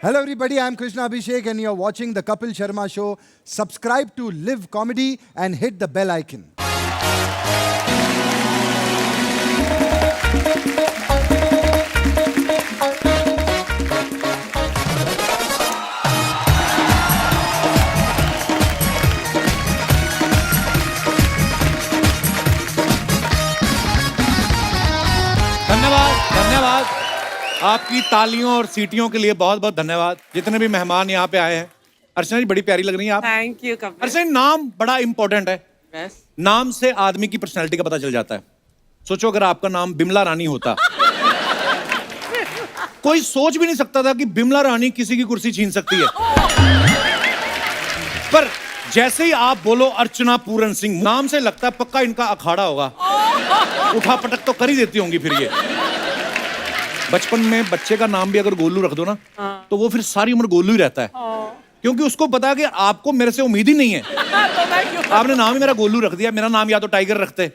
Hello everybody, I'm Krishna Abhishek and you're watching the Kapil Sharma Show. Subscribe to Live Comedy and hit the bell icon. धन्यवाद आपकी तालियों और सीटियों के लिए बहुत बहुत धन्यवाद। जितने भी मेहमान यहाँ पे आए हैं। अर्चना जी बड़ी प्यारी लग रही हैं आप। Thank you Kapil. अर्चना जी नाम बड़ा इंपॉर्टेंट है। Yes. नाम से आदमी की पर्सनैलिटी का पता चल जाता है। सोचो अगर आपका नाम बिमला रानी होता कोई सोच भी नहीं सकता था कि बिमला रानी किसी की कुर्सी छीन सकती है। पर जैसे ही आप बोलो अर्चना पूरन सिंह, नाम से लगता है पक्का इनका अखाड़ा होगा। उठा पटक तो कर ही देती होंगी फिर ये। बचपन में बच्चे का नाम भी अगर गोलू रख दो ना तो वो फिर सारी उम्र गोलू ही रहता है, क्योंकि उसको पता है कि आपको मेरे से उम्मीद ही नहीं है। आपने नाम ही मेरा गोलू रख दिया, मेरा नाम या तो टाइगर रखते।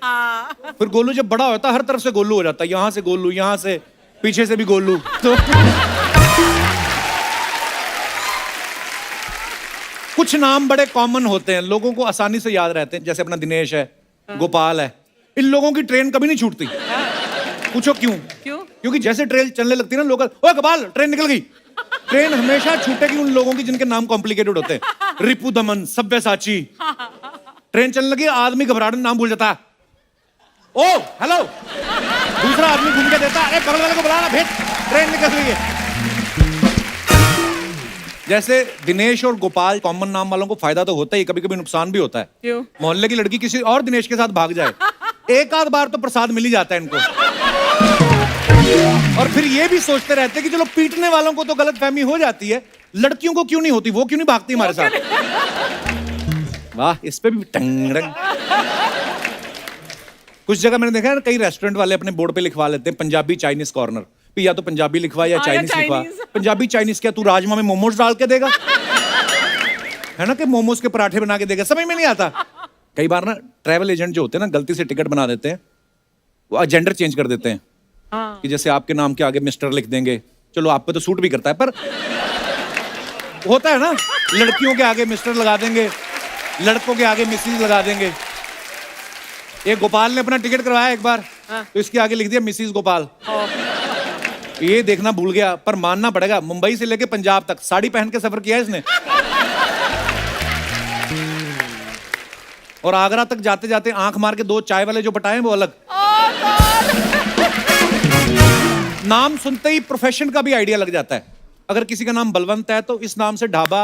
फिर गोलू जब बड़ा होता है हर तरफ से गोलू हो जाता है, यहाँ से गोलू, यहाँ से पीछे से भी गोलू। तो कुछ नाम बड़े कॉमन होते हैं, लोगों को आसानी से याद रहते हैं। जैसे अपना दिनेश है, गोपाल है, इन लोगों की ट्रेन कभी नहीं छूटती। पूछो क्यों? क्योंकि जैसे ट्रेन चलने लगती है ना, लोग ओए गोपाल ट्रेन निकल गई। ट्रेन हमेशा छूटेगी उन लोगों की जिनके नाम कॉम्प्लिकेटेड होते हैं। रिपु दमन, सब्यसाची। ट्रेन चलने लगी, आदमी घबराहट में नाम भूल जाता है। ओ हेलो, दूसरा आदमी घूम के देता है, बगल वाले को बुलाना, भेज ट्रेन निकल गई है। जैसे दिनेश और गोपाल कॉमन नाम वालों को फायदा तो होता ही, कभी कभी नुकसान भी होता है। क्यों? मोहल्ले की लड़की किसी और दिनेश के साथ भाग जाए, एक आध बार तो प्रसाद मिल ही जाता है इनको। और फिर ये भी सोचते रहते हैं कि चलो पीटने वालों को तो गलतफहमी हो जाती है, लड़कियों को क्यों नहीं होती, वो क्यों नहीं भागती हमारे साथ। वाह, इस पे भी टंगड़ंग। कुछ जगह मैंने देखा है कई रेस्टोरेंट वाले अपने बोर्ड पे लिखवा लेते हैं पंजाबी चाइनीज कॉर्नर, या तो पंजाबी लिखवा या चाइनीज लिखवा। पंजाबी चाइनीज क्या, तू राजमा में मोमोज डाल के देगा? है ना कि मोमोज के पराठे बना के देगा, समझ में नहीं आता। कई बार ना ट्रैवल एजेंट जो होते हैं ना गलती से टिकट बना देते हैं, वो जेंडर चेंज कर देते हैं। कि जैसे आपके नाम के आगे मिस्टर लिख देंगे, चलो आप पे तो सूट भी करता है, पर होता है ना लड़कियों के आगे मिस्टर लगा देंगे, लड़कों के आगे मिसिस लगा देंगे। एक गोपाल ने अपना टिकट करवाया एक बार, तो इसके आगे लिख दिया मिसिस गोपाल। ये देखना भूल गया, पर मानना पड़ेगा मुंबई से लेके पंजाब तक साड़ी पहन के सफर किया इसने। और आगरा तक जाते जाते आंख मार के 2 चाय वाले जो पटाए वो अलग। नाम सुनते ही प्रोफेशन का भी आइडिया लग जाता है। अगर किसी का नाम बलवंत है तो इस नाम से ढाबा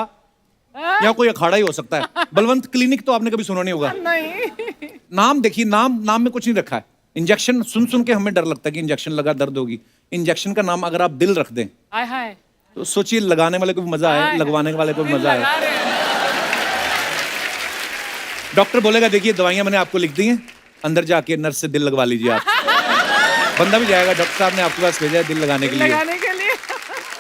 या कोई अखाड़ा ही हो सकता है। बलवंत क्लिनिक तो आपने कभी सुना नहीं होगा। नहीं। नाम देखिए, नाम में कुछ नहीं रखा है। इंजेक्शन सुन सुन के हमें डर लगता है कि इंजेक्शन लगा दर्द होगी। इंजेक्शन का नाम अगर आप दिल रख दें तो सोचिए, लगाने वाले को भी मजा आए, लगवाने वाले को भी मजा आए। डॉक्टर बोलेगा देखिए दवाइयां मैंने आपको लिख दी हैं, अंदर जाके नर्स से दिल लगवा लीजिए आप। बंदा भी जाएगा, डॉक्टर साहब ने आपके पास भेजा है दिल लगाने के लिए।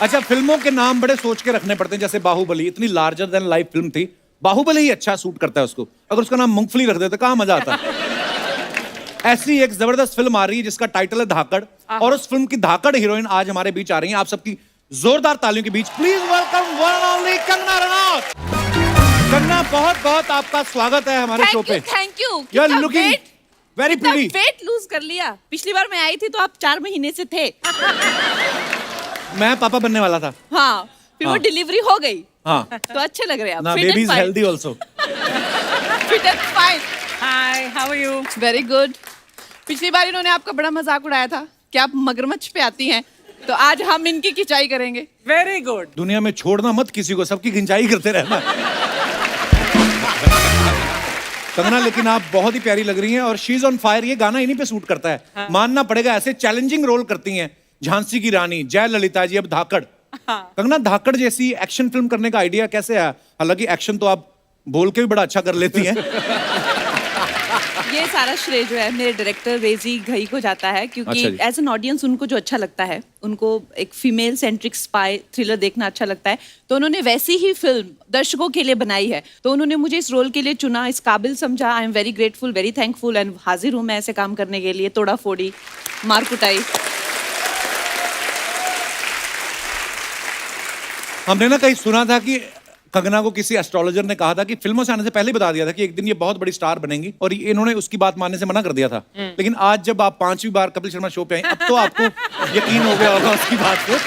अच्छा, फिल्मों के नाम बड़े सोच के रखने पड़ते हैं। जैसे बाहुबली इतनी लार्जर देन लाइफ फिल्म थी, बाहुबली ही अच्छा सूट करता है उसको। अगर उसका नाम मूंगफली रख देते कहाँ मजा आता। ऐसी एक जबरदस्त फिल्म आ रही है जिसका टाइटल है धाकड़, और उस फिल्म की धाकड़ हीरोइन आज हमारे बीच आ रही है। आप सबकी जोरदार तालियों के बीच please welcome one and only Kangana Ranaut. Kangana, बहुत बहुत आपका स्वागत है हमारे शो पे। Thank you. You are looking very pretty. Weight lose कर लिया। पिछली बार मैं आई थी तो आप 4 महीने से थे। मैं पापा बनने वाला था। हाँ, फिर वो डिलीवरी हो गई। हाँ, तो अच्छे लग रहे हैं आप। ना baby is healthy also. Fit and fine. Hi, how are you? Very good. पिछली बार इन्होंने आपका बड़ा मजाक उड़ाया था कि आप मगरमच्छ पे आती हैं, तो आज हम इनकी खिंचाई करेंगे। Very good. दुनिया में छोड़ना मत किसी को, सबकी खिंचाई करते रहना। कंगना, लेकिन आप बहुत ही प्यारी लग रही हैं और शी इज ऑन फायर। ये गाना इन्हीं पे सूट करता है। मानना पड़ेगा, ऐसे चैलेंजिंग रोल करती हैं। झांसी की रानी, जय ललिता जी, अब धाकड़। कंगना, धाकड़ जैसी एक्शन फिल्म करने का आइडिया कैसे आया? हालांकि एक्शन तो आप बोल के भी बड़ा अच्छा कर लेती हैं। ये सारा श्रेय जो है मेरे डायरेक्टर रेजी घई को जाता है, क्योंकि अच्छा एज एन ऑडियंस उनको जो अच्छा लगता है, उनको एक फीमेल सेंट्रिक स्पाई थ्रिलर देखना अच्छा लगता है, तो उन्होंने वैसी ही फिल्म दर्शकों के लिए बनाई है। तो उन्होंने मुझे इस रोल के लिए चुना, इस काबिल समझा। आई am very grateful, very thankful, and हाजिर हूँ मैं ऐसे काम करने के लिए। तोड़ा फोड़ी, मार कुटाई। हमने ना कहीं सुना था कि कंगना को किसी एस्ट्रोलॉजर ने कहा था कि फिल्मों से आने से पहले ही बता दिया था कि एक दिन ये बहुत बड़ी स्टार बनेंगी, और इन्होंने उसकी बात मानने से मना कर दिया था। लेकिन आज जब आप 5वीं बार कपिल शर्मा शो पे आए, अब तो आपको यकीन हो गया होगा उसकी बात को।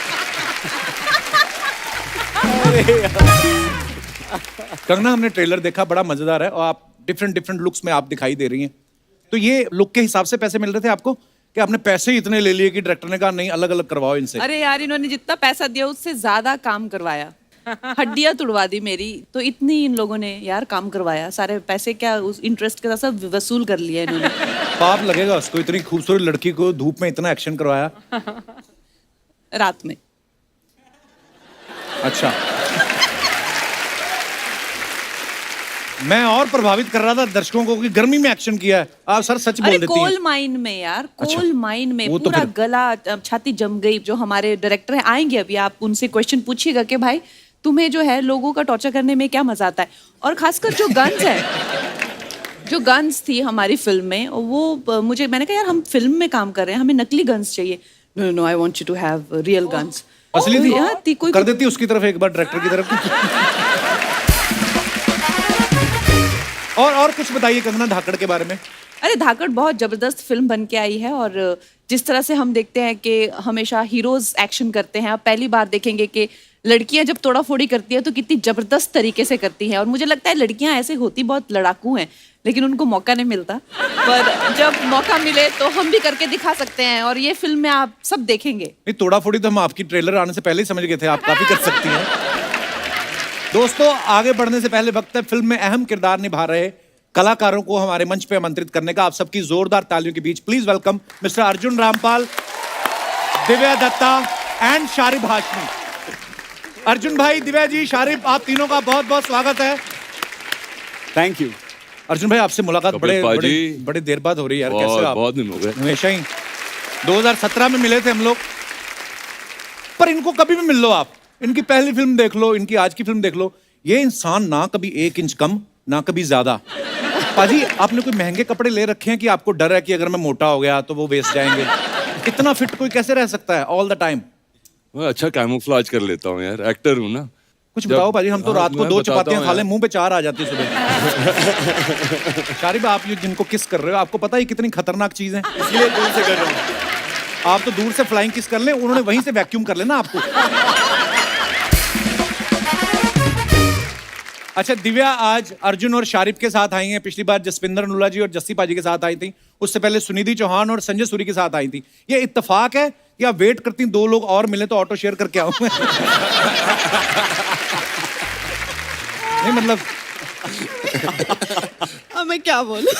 कंगना, हमने ट्रेलर देखा, बड़ा मजेदार है, और आप डिफरेंट लुक्स में आप दिखाई दे रही हैं। तो ये लुक के हिसाब से पैसे मिल रहे थे आपको, कि आपने पैसे ही इतने ले लिए कि डायरेक्टर ने कहा नहीं, अलग अलग करवाओ इनसे? अरे यार, इन्होंने जितना पैसा दिया उससे ज्यादा काम करवाया, हड्डियां तुड़वा दी मेरी, तो इतनी इन लोगों ने यार काम करवाया, सारे पैसे क्या उस इंटरेस्ट के साथ सब वसूल कर लिया इन्होंने। पाप लगेगा उसको, इतनी खूबसूरत लड़की को धूप में इतना एक्शन करवाया। रात में। अच्छा, मैं और प्रभावित कर रहा था दर्शकों को कि गर्मी में एक्शन किया है। आप सर सच बोल अरे देती हैं। कोल माइन में यार, अच्छा, कोल माइन में वो तो पूरा फिर- गला छाती जम गई। जो हमारे डायरेक्टर हैं आएंगे अभी, आप उनसे क्वेश्चन पूछिएगा कि भाई तुम्हें जो है लोगों का टॉर्चर करने में क्या मजा आता है, और खासकर जो गन्स है, जो गन्स थी हमारी फिल्म में, वो मुझे, मैंने कहा यार हम फिल्म में काम कर रहे हैं, हमें नकली गन्स चाहिए। No no, I want you to have real guns. असली थी? यार थी कोई कर देती उसकी तरफ एक बार, डायरेक्टर की तरफ। और कुछ बताइए कंगना धाकड़ के बारे में। अरे धाकड़ बहुत जबरदस्त फिल्म बन के आई है, और जिस तरह से हम देखते हैं कि हमेशा हीरोज एक्शन करते हैं, आप पहली बार देखेंगे कि लड़कियां जब तोड़ाफोड़ी करती है तो कितनी जबरदस्त तरीके से करती हैं। और मुझे लगता है लड़कियां ऐसे होती बहुत लड़ाकू हैं, लेकिन उनको मौका नहीं मिलता, पर जब मौका मिले तो हम भी करके दिखा सकते हैं, और ये फिल्म में आप सब देखेंगे। नहीं, तोड़ा फोड़ी तो हम आपकी ट्रेलर आने से पहले ही समझ गए थे, आप काफी कर सकती हैं। दोस्तों, आगे बढ़ने से पहले वक्त है फिल्म में अहम किरदार निभा रहे कलाकारों को हमारे मंच पे आमंत्रित करने का। आप सबकी जोरदार तालियों के बीच please welcome mister Arjun Rampal, Divya Dutta and Sharib Hashmi. Arjun भाई, दिव्या जी, शारिब, आप तीनों का बहुत बहुत स्वागत है। Thank you. अर्जुन भाई, आपसे मुलाकात बड़े देर बाद हो रही है यार, कैसे आप? बहुत दिन हो गए। हमेशा ही 2017 में मिले थे हम लोग, पर इनको कभी भी मिल लो आप, इनकी पहली फिल्म देख लो, इनकी आज की फिल्म देख लो, ये इंसान ना कभी 1 इंच कम ना कभी ज्यादा। पाजी, आपने कोई महंगे कपड़े ले रखे हैं कि आपको डर है कि अगर मैं मोटा हो गया तो वो वेस्ट जाएंगे? इतना फिट कोई कैसे रह सकता है ऑल द टाइम? मैं अच्छा कैमोफ्लेज कर लेता हूँ यार, एक्टर हूँ ना। कुछ बताओ पाजी, हम तो हाँ, रात को मैं 2 बताता चपातियां हूँ खा ले, यार। मुंह पे 4 आ जाती है सुबह। शारिब, आप ये जिनको किस कर रहे हो, आपको पता है कितनी खतरनाक चीज है? इसलिए दूर से कर रहा हूँ। आप तो दूर से फ्लाइंग किस कर ले, उन्होंने वहीं से वैक्यूम कर लेना आपको। अच्छा दिव्या, आज अर्जुन और शारिब के साथ आई हैं। पिछली बार जसविंदर अनुला जी और जस्सी पाजी के साथ आई थी, उससे पहले सुनिधि चौहान और संजय सूरी के साथ आई थी। ये इत्तेफाक है या वेट करती 2 लोग और मिले तो ऑटो शेयर करके आऊं मैं? नहीं मतलब अब मैं क्या बोलूं?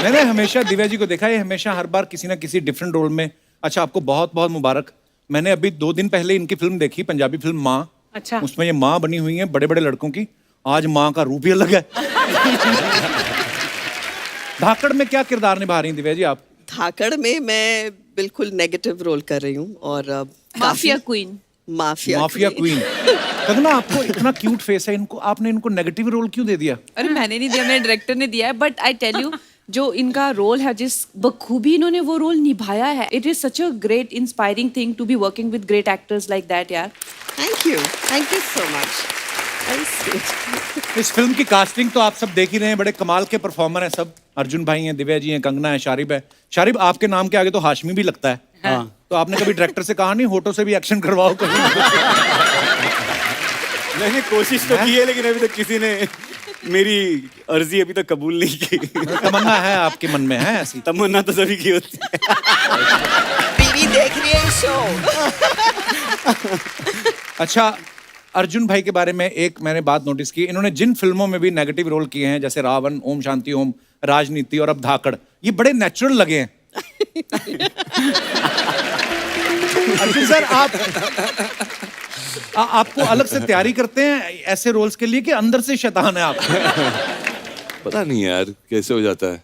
मैंने हमेशा दिव्या जी को देखा है, हमेशा हर बार किसी ना किसी डिफरेंट रोल में। अच्छा, आपको बहुत बहुत मुबारक। मैंने अभी 2 दिन पहले इनकी फिल्म देखी, पंजाबी फिल्म माँ। अच्छा। उसमें ये माँ बनी हुई है बड़े बड़े लड़कों की। आज माँ का रूप ही अलग है। धाकड़ में क्या किरदार निभा रही हैं दिव्या जी आप? धाकड़ में मैं बिल्कुल नेगेटिव रोल कर रही हूँ, और mafia queen. Mafia queen. Kangana, आपको इतना क्यूट फेस है, इनको आपने इनको नेगेटिव रोल क्यों दे दिया? अरे मैंने नहीं दिया, मेरे डायरेक्टर ने दिया है, बट आई टेल यू, जो इनका रोल है, जिस बखूबी इन्होंने वो रोल निभाया है, it is such a great inspiring thing to be working with great actors like that यार। Thank you so much. इस फिल्म की कास्टिंग तो आप सब देख ही रहे हैं, बड़े कमाल के परफॉर्मर हैं सब। अर्जुन भाई हैं, दिव्या जी हैं, कंगना है, शारिब है। शारिब, आपके नाम के आगे तो हाशमी भी लगता है। हाँ। तो आपने कभी डायरेक्टर से कहा नहीं होठों से भी एक्शन करवाओ कभी? मैंने कोशिश तो की है, लेकिन अभी तक किसी ने मेरी अर्जी अभी तक कबूल नहीं की। तमन्ना है आपके मन में, है ऐसी? तमन्ना तो सभी की होती है। बीवी देख रही है शो। अच्छा, अर्जुन भाई के बारे में एक मैंने बात नोटिस की, इन्होंने जिन फिल्मों में भी नेगेटिव रोल किए हैं, जैसे रावण, ओम शांति ओम, राजनीति और अब धाकड़, ये बड़े नेचुरल लगे हैं। अर्जुन सर, आपको अलग से तैयारी करते हैं ऐसे रोल्स के लिए कि अंदर से शैतान है आप? पता नहीं यार कैसे हो जाता है।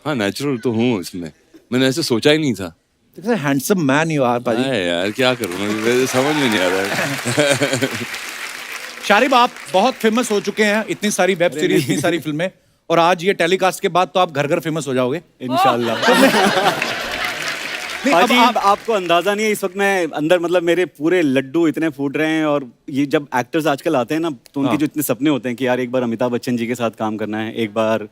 हाँ, नेचुरल तो हूँ इसमें, मैंने ऐसे सोचा ही नहीं था। हैंडसम मैन यू आर पाजी। यार क्या करूँ, मुझे समझ में नहीं आ रहा है। शारिब, आप बहुत फेमस हो चुके हैं, इतनी सारी वेब सीरीज, इतनी सारी फिल्में, और आज ये टेलीकास्ट के बाद तो आप घर घर फेमस हो जाओगे इंशाल्लाह। नहीं, अब पाजी आप आपको अंदाजा नहीं है इस वक्त मैं अंदर मतलब मेरे पूरे लड्डू इतने फूट रहे हैं। और ये जब एक्टर्स आजकल आते हैं ना तो उनके जो इतने सपने होते हैं कि यार एक बार अमिताभ बच्चन जी के साथ काम करना है, एक बार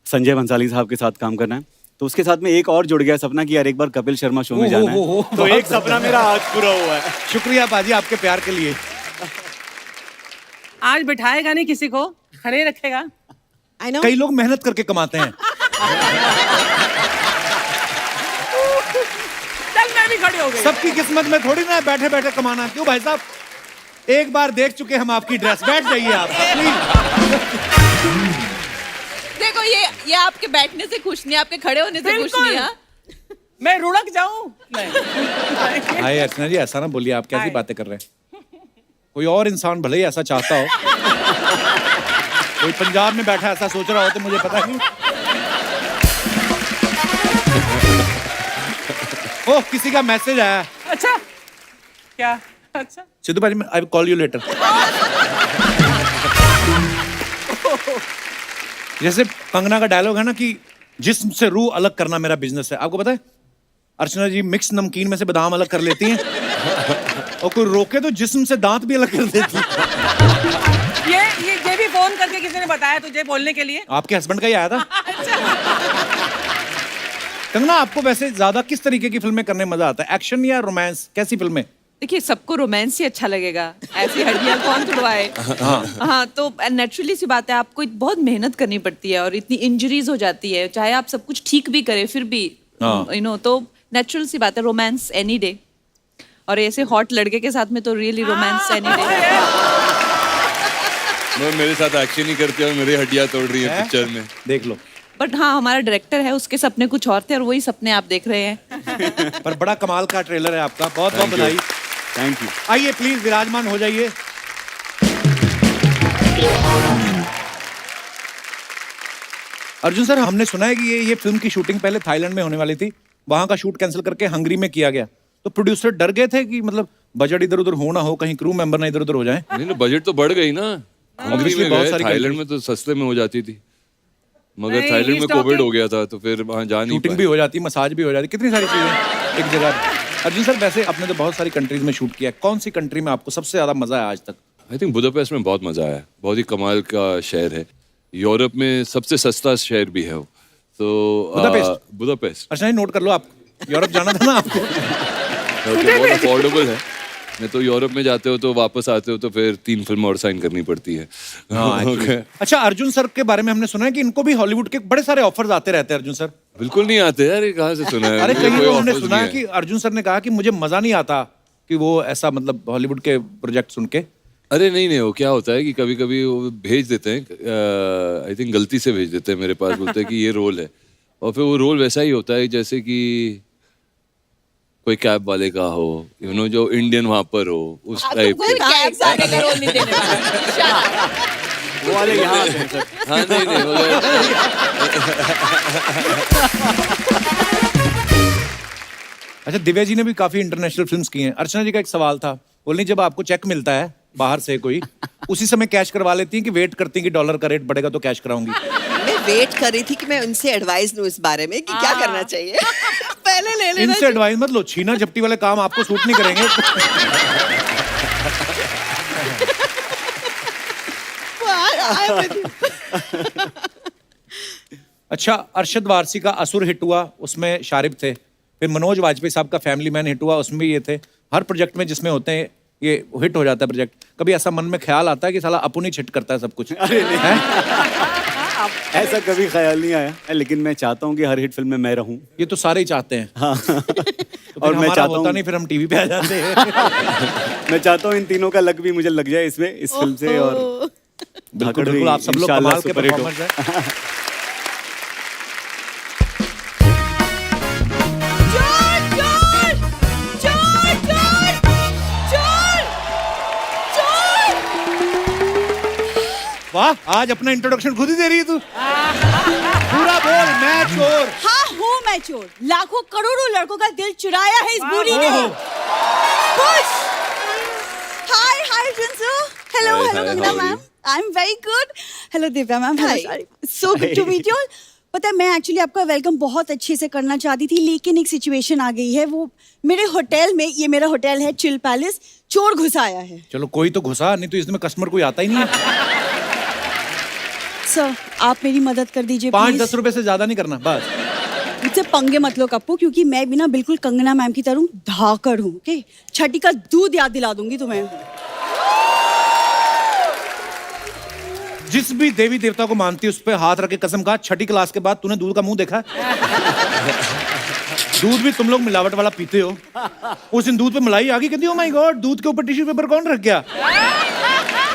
संजय भंसाली साहब के साथ काम करना है, तो उसके साथ में एक और जुड़ गया सपना कि यार एक बार कपिल शर्मा शो में जाना है। तो एक सपना मेरा आज पूरा हुआ है। शुक्रिया पाजी आपके प्यार के लिए। आज बिठाएगा नहीं किसी को, खड़े रखेगा। I know. कई लोग मेहनत करके कमाते हैं। चल मैं भी खड़ी हो गई। सबकी किस्मत में थोड़ी ना है बैठे बैठे कमाना। क्यों भाई साहब, एक बार देख चुके हम आपकी ड्रेस, बैठ जाइए आप प्लीज। देखो ये आपके बैठने से खुश नहीं, आपके खड़े होने से खुश नहीं। हाँ? मैं रुड़क जाऊं? नहीं। हाय अर्चना जी, ऐसा ना बोलिए, आप कैसी बातें कर रहे हैं। कोई और इंसान भले ही ऐसा चाहता हो, कोई पंजाब में बैठा ऐसा सोच रहा हो तो मुझे पता नहीं। ओह, किसी का मैसेज आया। अच्छा क्या? अच्छा सिद्धू भाई, I will call you later. जैसे कंगना का डायलॉग है ना कि जिस्म से रूह अलग करना मेरा बिजनेस है। आपको पता है अर्चना जी मिक्स नमकीन में से बादाम अलग कर लेती हैं और कोई रोके तो जिस्म से दांत भी अलग कर देती है। ये भी फोन करके किसी ने बताया तुझे बोलने के लिए? आपके हस्बैंड का ही आया था। कंगना, आपको वैसे ज्यादा किस तरीके की फिल्में करने में मजा आता है, एक्शन या रोमांस? कैसी फिल्में? देखिए सबको रोमांस ही अच्छा लगेगा, ऐसी हड्डियां कौन तुड़वाए। हाँ तो नेचुरली सी बात है, आपको बहुत मेहनत करनी पड़ती है और इतनी इंजरीज हो जाती है, चाहे आप सब कुछ ठीक भी करें फिर भी तो नेचुरल सी बात है, रोमांस एनी डे। और ऐसे हॉट लड़के के साथ में तो रियली रोमांस एनी डे। मेरे साथ एक्शन ही करते हैं, मेरी हड्डियां तोड़ रही है पिक्चर में, देख लो। बट हाँ, हमारा डायरेक्टर है, उसके सपने कुछ और थे और वही सपने आप देख रहे हैं। पर बड़ा कमाल का ट्रेलर है आपका, बहुत बहुत बधाई। Thank you. आइए प्लीज विराजमान हो जाइए। अर्जुन सर, हमने सुना है कि ये फिल्म की शूटिंग पहले थाईलैंड में होने वाली थी, वहां का शूट कैंसिल करके हंगरी में किया गया। तो प्रोड्यूसर डर गए थे कि मतलब बजट इधर उधर हो ना हो, कहीं क्रू मेंबर ना इधर उधर हो जाए। नहीं ना, बजट तो बढ़ गई ना। Obviously बहुत सारी थाईलैंड में तो सस्ते में हो जाती थी, मगर नहीं, थाईलैंड में he's कोविड talking- हो गया था तो फिर वहां जा नहीं शूटिंग भी हो जाती, मसाज भी हो जाती, कितनी सारी चीजें एक जगह। अर्जुन सर, वैसे आपने तो बहुत सारी कंट्रीज में शूट किया है, कौन सी कंट्री में आपको सबसे ज्यादा मजा आया आज तक? आई थिंक बुदापेस्ट में बहुत मजा आया, बहुत ही कमाल का शहर है। यूरोप में सबसे सस्ता शहर भी है वो। तो बुदापेस्ट अच्छा नोट कर लो, आप यूरोप जाना था ना आपको। बहुत अफोर्डेबल है। नहीं तो यूरोप में जाते हो तो वापस आते हो तो फिर 3 फिल्म और साइन करनी पड़ती है। Okay. अच्छा, अर्जुन सर के बारे में हमने सुना है कि इनको भी हॉलीवुड के बड़े सारे ऑफर्स आते रहते हैं। अर्जुन सर बिल्कुल नहीं आते यार, ये कहाँ से सुना है? अरे मुझे कहीं कोई तो हमने offers सुना है नहीं कि अर्जुन सर ने कहा कि मुझे मजा नहीं आता कि वो ऐसा मतलब हॉलीवुड के प्रोजेक्ट सुन के। अरे नहीं, वो क्या होता है कि कभी कभी वो भेज देते हैं, आई थिंक गलती से भेज देते हैं मेरे पास, बोलते हैं कि ये रोल है, और फिर वो रोल वैसा ही होता है जैसे कि कोई कैब वाले का हो, जो इंडियन वहां पर हो, उस टाइप कोई कैब वाले का रोल नहीं देने वाला। वो वाले यहाँ आते हैं सर। हाँ नहीं अच्छा, दिव्या जी ने भी काफी इंटरनेशनल फिल्म्स की हैं। अर्चना जी का एक सवाल था, बोलनी जब आपको चेक मिलता है बाहर से कोई, उसी समय कैश करवा लेती हैं कि वेट करती हैं कि डॉलर का रेट बढ़ेगा तो कैश कराऊंगी? मैं वेट कर रही थी कि मैं उनसे एडवाइस लूं इस बारे में कि क्या करना चाहिए। पहले ले लेना इनसे एडवाइस मत लो, छीना झपटी वाले काम आपको सूट नहीं करेंगे। अच्छा, अरशद वारसी का असुर हिट हुआ, उसमें शारिब थे। फिर मनोज वाजपेयी साहब का फैमिली मैन हिट हुआ, उसमें भी ये थे। हर प्रोजेक्ट में जिसमें होते हैं ये हिट हो जाता है प्रोजेक्ट। कभी ऐसा मन में ख्याल आता है कि साला अपन ही छिट करता है सब कुछ? अरे नहीं, ऐसा कभी ख्याल नहीं आया, लेकिन मैं चाहता हूँ कि हर हिट फिल्म में मैं रहूं। ये तो सारे ही चाहते हैं। हाँ। तो और मैं चाहता होता हूँ, नहीं, फिर हम टीवी पे आ जाते हैं। मैं चाहता हूँ इन तीनों का लक भी मुझे लग जाए इसमें, इस फिल्म से। और बिल्कुल बिल्कुल, आप सब लोग इंशाल्लाह कमाल के सुपर हिट हो। परफॉर्मर्स हैं। वाह, आज अपना इंट्रोडक्शन खुद ही दे रही है तू। पूरा बोल, मैं चोर। हाँ हूँ मैं चोर, लाखों करोड़ों लड़कों का दिल चुराया है इस बूढ़ी ने। खुश। हाय हाय जिंसू, hello Hi, hello hi, Kangana how are ma'am, you? I am very good. Hello Divya ma'am, hello Hi. Sorry, so good to meet you all. पता है, मैं एक्चुअली आपका वेलकम बहुत अच्छे से करना चाहती थी, लेकिन एक सिचुएशन आ गई है। वो मेरे होटल में, ये मेरा होटल है चिल पैलेस, चोर घुस आया है। चलो कोई तो घुसा, नहीं तो इसमें कस्टमर कोई आता ही नहीं है। सर आप मेरी मदद कर दीजिए 5-10 रुपए से ज्यादा नहीं करना बस। मुझसे पंगे मत लो कप्पू, क्योंकि मैं भी ना बिल्कुल कंगना मैम की तरह धाकड़ हूँ। ओके, छठी का दूध याद दिला दूंगी तुम्हें। जिस भी देवी देवता को मानती है उस पे हाथ रख के कसम खा, छठी क्लास के बाद तूने दूध का मुंह देखा है? दूध भी तुम लोग मिलावट वाला पीते हो। उस दिन दूध पे मलाई आ गई, कहती ओ माय गॉड, दूध के ऊपर टिश्यू पेपर कौन रख गया?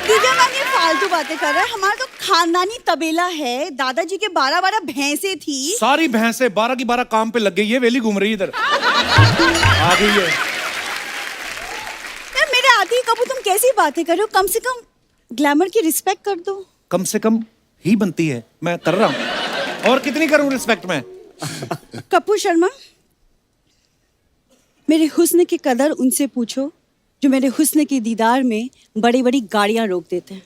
दीदी मैम ये फालतू बातें कर रहा है। हमारा तो खानदानी तबेला है, दादाजी के 12 भैंसे थी। सारी भैंसे 12 की 12 काम पे लग गई है, वेली घूम रही है इधर। आ गई है। यार मेरे आते ही कबू तुम कैसी बातें कर रहे हो? कम से कम ग्लैमर की रिस्पेक्ट कर दो। कम से कम ही बनती है, मैं कर रहा हूँ। और कितनी करूं रिस्पेक्ट में? कपूर शर्मा, मेरे हुस्न की कदर उनसे पूछो जो मेरे हुस्न के दीदार में बड़ी बड़ी गाड़ियां रोक देते हैं।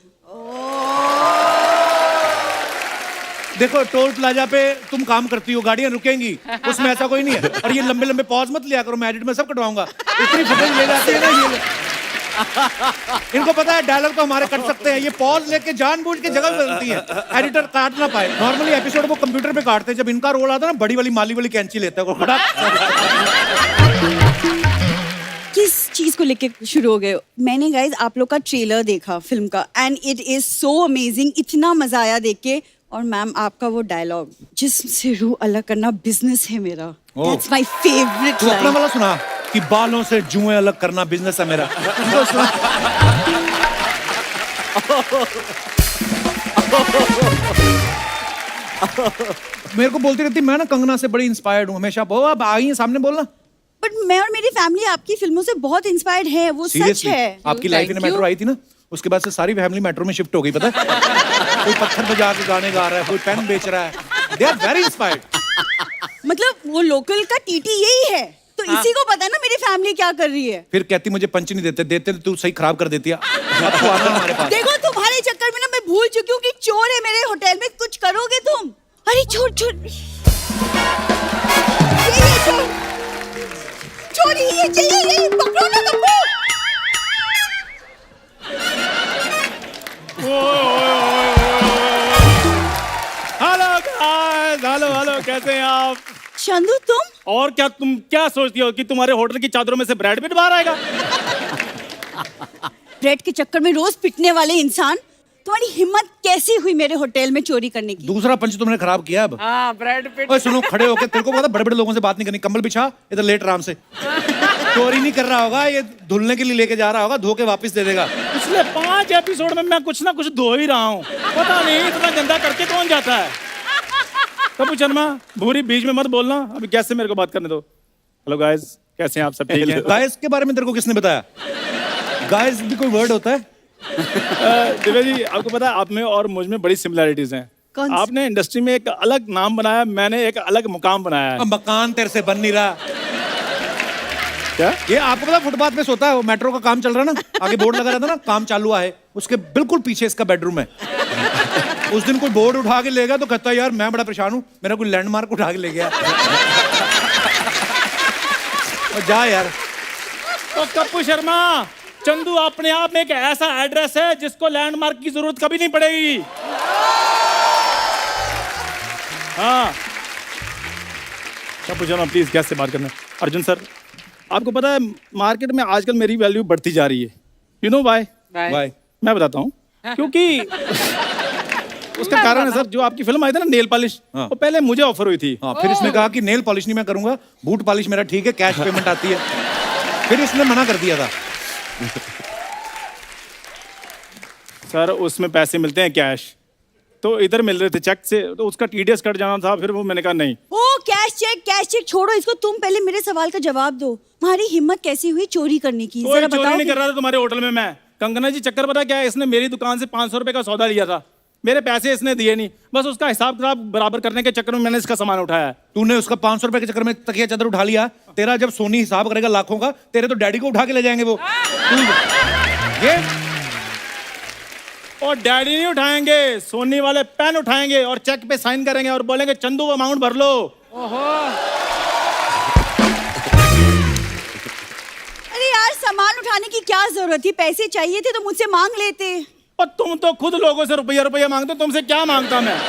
देखो टोल प्लाजा पे तुम काम करती हो, गाड़ियां रुकेंगी, उसमें ऐसा कोई नहीं है। और ये लंबे लंबे पॉज मत लिया करो, मैं एडिट में सब कटवाऊंगा। इतनी फुटेज ले जाती है ना ये। इनको पता है डायलॉग तो हमारे कट सकते हैं, ये पॉज लेके जानबूझ के जगह बदलती है, एडिटर काट ना पाए। नॉर्मली एपिसोड वो कंप्यूटर पे काटते हैं, जब इनका रोल आता है ना बड़ी वाली माली वाली कैंची लेता है वो खड़ा। किस चीज को लेके शुरू हो गए? मैंने गाइज आप लोग का ट्रेलर देखा फिल्म का, and it is so amazing, इतना मजा आया देख के। और मैम आपका वो डायलॉग, जिस्म से रूह अलग करना बिजनेस है मेरा, दैट्स माय फेवरेट तू अपना लाइन। वाला सुना कि बालों से जुएं अलग करना बिजनेस है मेरा। तो सुना। मेरे को बोलती रहती, मैं ना कंगना से बड़ी इंस्पायर्ड हूँ हमेशा। अब आई है सामने बोलना। बट मैं और मेरी फैमिली आपकी फिल्मों से बहुत इंस्पायर्ड है, वो सच Seriously, है। आपकी लाइफ इन मेट्रो आई थी ना, उसके बाद से सारी फैमिली मेट्रो में शिफ्ट हो गई, पता है? कोई पत्थर बजा के गाने गा रहा है, कोई पेन बेच रहा है। They are very inspired. मतलब वो लोकल का टीटी यही है, तो इसी को पता है ना मेरी फैमिली क्या कर रही है। फिर कहती मुझे पंच नहीं देते, देते तू सही खराब कर देती है। अब तो आना हमारे पास। देखो तुम्हारे चक्कर में ना मैं भूल चुकी हूँ कि चोर है मेरे होटल में, कुछ करोगे तुम? अरे चोर चोर, ये चोर, चोरी ये चाहिए, ये पकड़ो ना तुमको। हेलो गाइस, हेलो कैसे हैं आप? चंदू तुम? और क्या तुम क्या सोचती हो कि तुम्हारे होटल की चादरों में से ब्रेड पिट बाहर आएगा? ब्रेड के चक्कर में रोज पिटने वाले इंसान, तुम्हारी हिम्मत कैसी हुई मेरे होटल में चोरी करने की? दूसरा पंच तुमने खराब किया अब। हाँ ब्रेड पिट। ओए सुनो, खड़े होके, तेरे को पता बड़े बड़े लोगों से बात नहीं करनी, कंबल बिछा इधर लेट आराम से। चोरी नहीं कर रहा होगा, ये धुलने के लिए लेके जा रहा होगा, धो के वापस दे देगा। पिछले 5 एपिसोड में मैं कुछ ना कुछ धो ही रहा हूँ, पता नहीं इतना गंदा करके कौन जाता है। कपूर शर्मा, भूरी बीच में मत बोलना, अभी गैस से मेरे को बात करने दो। हेलो गाइस, कैसे हैं आप? सब ठीक है? गाइस के बारे में तेरे को किसने बताया? गाइस भी कोई वर्ड होता है? दिव्या जी, आपको पता है आप में और मुझ में बड़ी सिमिलैरिटीज हैं। कौन सी? आपने इंडस्ट्री में एक अलग नाम बनाया, मैंने एक अलग मुकाम बनाया है। अब मकान तेरे से बन नहीं रहा। क्या? ये आपको पता फुटपाथ पे सोता है, वो मेट्रो का काम चल रहा है ना, आगे बोर्ड लगा रहता ना, काम चालू हुआ है, उसके बिल्कुल पीछे इसका बेडरूम है। उस दिन कोई बोर्ड उठा के ले गया तो कहता है यार मैं बड़ा परेशान हूँ, मेरा कोई लैंडमार्क उठा के ले गया। और जा यार। तो कपूर शर्मा, चंदू अपने आप में एक ऐसा एड्रेस है जिसको लैंडमार्क की जरूरत कभी नहीं पड़ेगी। हाँ, कपूर शर्मा प्लीज गैस से बात करना। अर्जुन सर, आपको पता है मार्केट में आजकल मेरी वैल्यू बढ़ती जा रही है। You know why? बाय। मैं बताता हूँ क्योंकि उसका कारण है सर, जो आपकी फिल्म आई थी ना नेल पॉलिश, हाँ। वो पहले मुझे ऑफर हुई थी। हाँ, फिर इसने कहा कि नेल पॉलिश नहीं मैं करूंगा, बूट पॉलिश मेरा ठीक है, कैश पेमेंट आती है। फिर इसने मना कर दिया था। सर उसमें पैसे मिलते हैं कैश, तो इधर मिल रहे थे चेक से, तो उसका टीडीएस कट जाना था, फिर वो मैंने कहा नहीं। ओ कैश चेक छोड़ो इसको, तुम पहले मेरे सवाल का जवाब दो। तुम्हारी हिम्मत कैसी हुई चोरी करने की? कोई जरा चोरी बताओ। नहीं कर रहा था तुम्हारे होटल में मैं। कंगना जी चक्कर पता क्या है, इसने मेरी दुकान से 500 रुपए का सौदा लिया था, मेरे पैसे इसने दिए नहीं, बस उसका हिसाब किताब बराबर करने के चक्कर में मैंने इसका सामान उठाया है। तूने उसका 500 रुपए के चक्कर में तकिया चादर उठा लिया। तेरा जब सोनी हिसाब करेगा लाखों का, तेरे तो डैडी को उठा के ले जाएंगे वो। ये और डैडी नहीं उठाएंगे, सोनी वाले पेन उठाएंगे और चेक पे साइन करेंगे और बोलेंगे चंदू अमाउंट भर लो। अरे यार सामान उठाने की क्या जरूरत थी, पैसे चाहिए थे तो मुझसे मांग लेते। और तुम तो खुद लोगों से रुपया रुपया मांगते, तुमसे क्या मांगता मैं।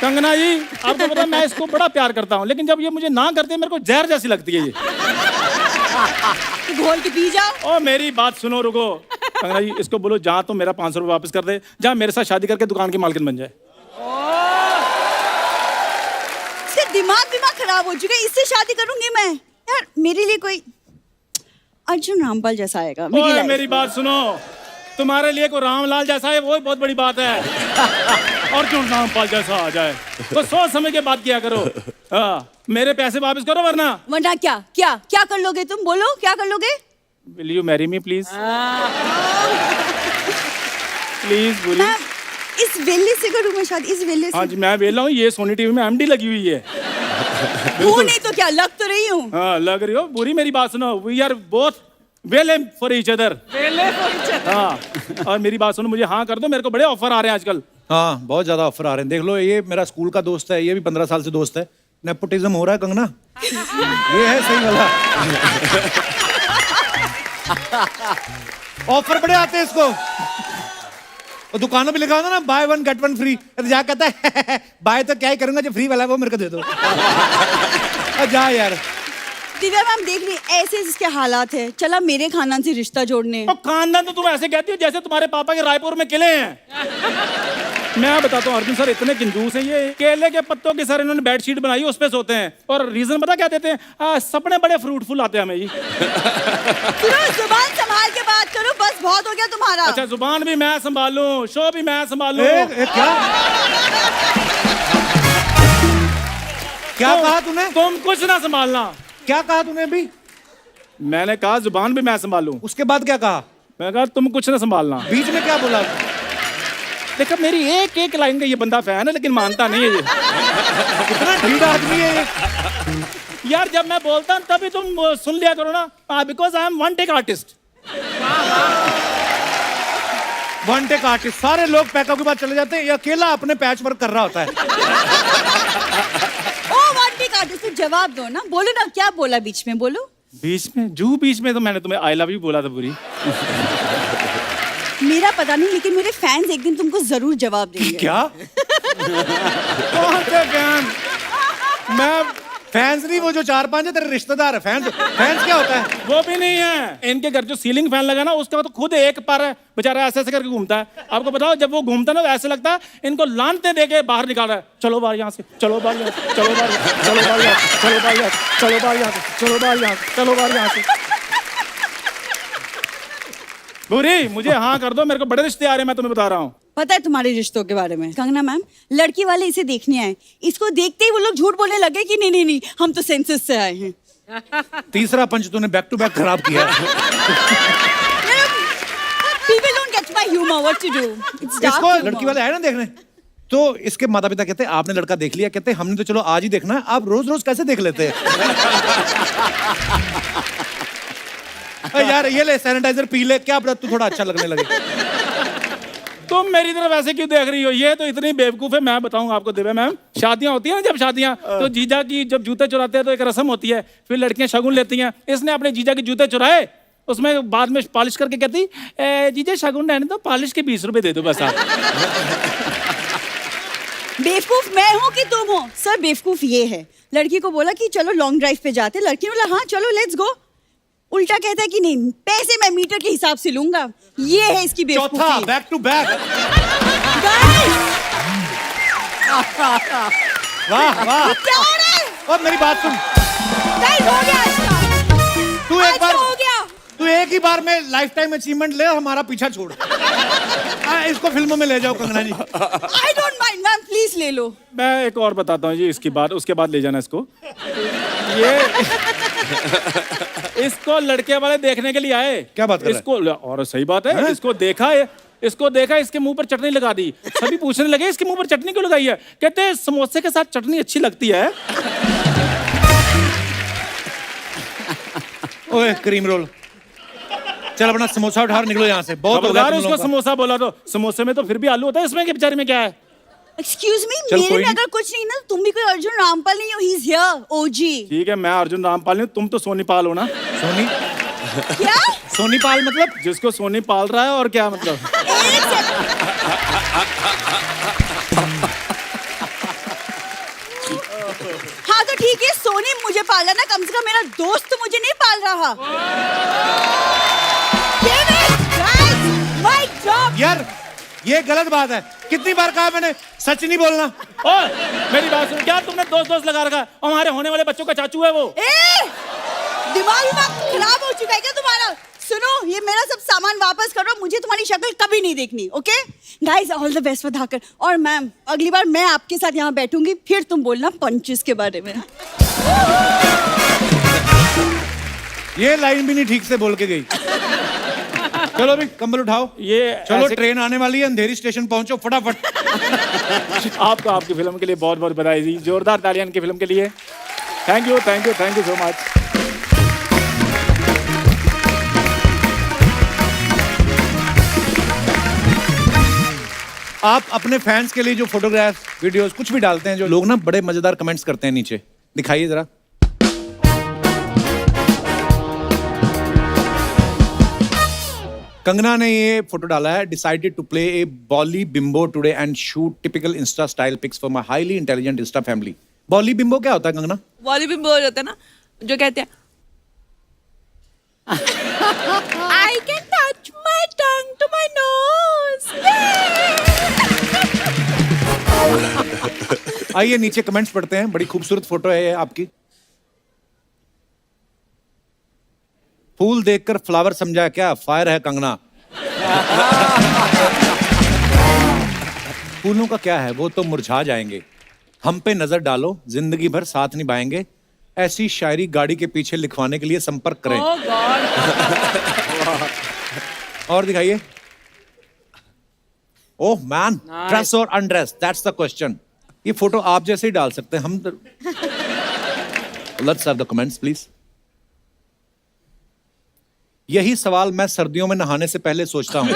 कंगना जी आपको पता है मैं इसको बड़ा प्यार करता हूँ, लेकिन जब ये मुझे ना करते मेरे को जहर जैसी लगती है ये। तो घोल के पी जाओ। ओ मेरी बात सुनो, रुको। कंगना जी इसको बोलो जहाँ तो मेरा 500 रुपये वापस कर दे, जहाँ मेरे साथ शादी करके दुकान की मालकिन बन जाए। इसका दिमाग खराब हो चुका है, इससे शादी करूंगी मैं। यार मेरे लिए कोई अर्जुन रामपाल जैसा आएगा मेरी ओए लाइफ मेरी बात सुनो, तुम्हारे लिए कोई रामलाल जैसा है वो ही बहुत बड़ी बात है। अर्जुन रामपाल जैसा आ जाए तो सोच समझ के बात किया करो। हाँ, मेरे पैसे वापस करो वरना क्या क्या क्या कर लोगे तुम, बोलो क्या कर लोगे। Will you marry me please. Please बोलिए। मैं इस वेले से करूँ मैं शादी, इस वेले से। हाँ जी मैं वेला हूँ, ये सोनी टीवी में एमडी लगी हुई है। हूँ नहीं तो क्या, लग तो रही हूँ। हाँ लग रही हो। बुरी मेरी बात सुनो, we are both well for each other. हाँ और मेरी बात सुनो, मुझे हाँ कर दो, मेरे को बड़े ऑफर आ रहे हैं आजकल। हाँ बहुत ज्यादा ऑफर आ रहे हैं। देख लो ये मेरा स्कूल का दोस्त है, ये भी 15 साल से दोस्त है। नेपोटिज्म हो रहा है कंगना, ये है सही वाला। ऑफर बड़े आते हैं इसको। और दुकानों पे लिखा होता ना बाय 1 गेट 1 फ्री, तो जा कहता है बाय तो क्या ही करूंगा, जो फ्री वाला है वो मेरे को दे दो। जा यार। दिव्या मैम देख रही ऐसे इसके हालात है, चला मेरे खानदान से रिश्ता जोड़ने। तो खानदान तो तुम ऐसे कहती हो जैसे तुम्हारे पापा के रायपुर में किले हैं। मैं बताता हूँ अर्जुन सर इतने कंजूस हैं, ये केले के पत्तों की सर इन्होंने बेडशीट बनाई उस पे सोते हैं। और रीजन पता क्या देते हैं, सपने बड़े फ्रूटफुल आते हैं हमें जी। जुबान संभाल के बात करो, बस बहुत हो गया तुम्हारा। अच्छा जुबान भी मैं संभालूं, शो भी मैं संभालूं। क्या क्या कहा तूने? तुम कुछ ना संभालना। क्या कहा तूने अभी? मैंने कहा जुबान भी मैं संभालूं। उसके बाद क्या कहा? मैं कहा तुम कुछ ना संभालना। बीच में क्या बोला? देखो मेरी एक एक लाइन का ये बंदा फैन है लेकिन मानता नहीं है ये। कितना ढीला आदमी है ये। यार जब मैं बोलता हूँ तभी तुम सुन लिया करो ना, because I am one take artist. One take artist. सारे लोग पैकअप के बाद चले जाते हैं, ये अकेला अपने पैच वर्क कर रहा होता है। तो जवाब दो ना, बोलो ना क्या बोला बीच में, बोलो। बीच में तो मैंने तुम्हें आई लव यू बोला था पूरी। मेरा पता नहीं लेकिन मेरे फैंस एक दिन तुमको जरूर जवाब देंगे। क्या? कौन से फैन? मैं फैंस नहीं, वो जो 4-5 है तेरे रिश्तेदार है। फैंस क्या होता है? वो भी नहीं है। इनके घर जो सीलिंग फैन लगा ना उसका तो खुद एक पर है बेचारा, ऐसे ऐसे करके घूमता है। आपको बताओ जब वो घूमता ना तो ऐसे लगता है इनको लानते दे के बाहर निकाल रहा है। चलो बाहर यहाँ से, चलो बाहर यहाँ से, चलो बाहर, चलो बाहर यहाँ से, चलो बाहर यहाँ से, चलो बाहर यहाँ से, चलो बाहर यहाँ से, चलो बाहर यहाँ से। बुरी मुझे हाँ कर दो, मेरे को बड़े रिश्ते आ रहे हैं, मैं तुम्हें बता रहा हूँ। पता है तुम्हारे रिश्तों के बारे में कंगना मैम, लड़की वाले इसे देखने आए, इसको देखते ही वो लोग झूठ बोलने लगे कि नहीं नहीं नहीं हम तो सेंसस से आए हैं। तीसरा पंच तूने बैक टू बैक खराब किया। People don't get my humor, what to do? It's dark इसको humor. लड़की वाले आए ना देखने, तो इसके माता पिता कहते हैं आपने लड़का देख लिया, कहते हैं हमने तो चलो आज ही देखना है, आप रोज रोज कैसे देख लेते हैं? यार ये ले सैनिटाइजर पी ले, क्या पता तू थोड़ा अच्छा लगने लगे। तुम मेरी तरफ ऐसे क्यों देख रही हो? ये तो इतनी बेवकूफ है। मैं बताऊं आपको दिव्या मैम, शादियां होती है ना, जब शादियां तो जीजा की जब जूते चुराते हैं तो एक रस्म होती है, फिर लड़कियां शगुन लेती हैं। इसने अपने जीजा के जूते चुराए, उसमें बाद में पॉलिश करके कहती जीजा शगुन रहने दो, पॉलिश के 20 रुपए दे दो बस आप। बेवकूफ मैं हूँ कि तुम हो? सर बेवकूफ ये है, लड़की को बोला कि चलो लॉन्ग ड्राइव पे जाते, लड़की ने बोला हाँ चलो लेट्स गो, उल्टा कहता है कि नहीं पैसे मैं मीटर के हिसाब से लूंगा। ये है इसकी बेवकूफी। चौथा बैक टू बैक। वाह वाह। क्या हो रहा है? और मेरी बात सुन, Guys, हो गया आज तू एक बार हो गया। तू एक ही बार में लाइफ टाइम अचीवमेंट ले, हमारा पीछा छोड़। इसको फिल्मों में ले जाओ कंगना जी। I don't mind ma'am, please ले लो। मैं एक और बताता हूँ जी इसकी बात, उसके बाद ले जाना इसको। ये इसको लड़के वाले देखने के लिए आए। क्या बात कर रहा है? इसको और सही बात है, इसको देखा इसके मुंह पर चटनी लगा दी। सभी पूछने लगे इसके मुंह पर चटनी क्यों लगाई है? कहते हैं समोसे के साथ चटनी अच्छी लगती है। ओए क्रीम रोल। चल अपना समोसा उठा और निकलो यहाँ से, बहुत हो गया खबरदार तुम उसको लोगों का। समोसा बोला तो समोसे में तो फिर भी आलू होता है, इसमें के बेचारे में क्या है? एक्सक्यूज मी, चल, मेरे कोई में नहीं। अगर कुछ नहीं ना, तुम भी कोई अर्जुन रामपाल नहीं हो, ही इज हियर, ओजी। ठीक है, मैं अर्जुन रामपाल नहीं हूं, तुम तो सोनी पाल हो ना। सोनी क्या? सोनी पाल मतलब? जिसको सोनी पाल रहा है, और क्या मतलब? एक सेकंड। हाँ तो ठीक है, सोनी मुझे पाला ना, कम से कम मेरा दोस्त मुझे नहीं पाल रहा। Damn it, guys, mic drop. यार ये गलत बात है, कितनी बार कहा मैंने सच नहीं बोलना। ओए, मेरी बात सुन, क्या तुमने दोस्त लगा रखा है? और हमारे होने वाले बच्चों का चाचू है वो। दिमाग खराब हो चुका है क्या तुम्हारा? सुनो, ये मेरा सब सामान वापस करो, मुझे तुम्हारी शक्ल कभी नहीं देखनी, okay? Guys, all the best for Dhaakad. और मैम, अगली बार मैं आपके साथ यहाँ बैठूंगी, फिर तुम बोलना पंचेस के बारे में। ये लाइन भी नहीं ठीक से बोल के गई। चलो अभी कंबल उठाओ, ये चलो ऐसे- ट्रेन आने वाली है, अंधेरी स्टेशन पहुंचो फटाफट। आपको आपकी फिल्म के लिए बहुत बहुत बधाई दी, जोरदार तालियां इनकी फिल्म के लिए। Thank you so much. आप अपने फैंस के लिए जो फोटोग्राफ वीडियोस कुछ भी डालते हैं, जो लोग ना बड़े मजेदार कमेंट्स करते हैं नीचे, दिखाइए जरा। कंगना ने ये फोटो डाला है, decided to play a bolly bimbo today and shoot typical Insta style pics for my highly intelligent Insta family. Bolly bimbo क्या होता है कंगना? बॉली बिम्बो हो जाता है ना, जो कहते हैं I can touch my tongue to my nose. आइए नीचे कमेंट्स पढ़ते हैं, बड़ी खूबसूरत फोटो है ये आपकी। फूल देखकर फ्लावर समझा क्या? फायर है कंगना। फूलों का क्या है, वो तो मुरझा जाएंगे। हम पे नजर डालो, जिंदगी भर साथ निभाएंगे। ऐसी शायरी गाड़ी के पीछे लिखवाने के लिए संपर्क करें। Oh God. और दिखाइए। ओह मैन, ड्रेस और अनड्रेस, दैट्स द क्वेश्चन। ये फोटो आप जैसे ही डाल सकते हैं हम। Let's have the comments please. यही सवाल मैं सर्दियों में नहाने से पहले सोचता हूं।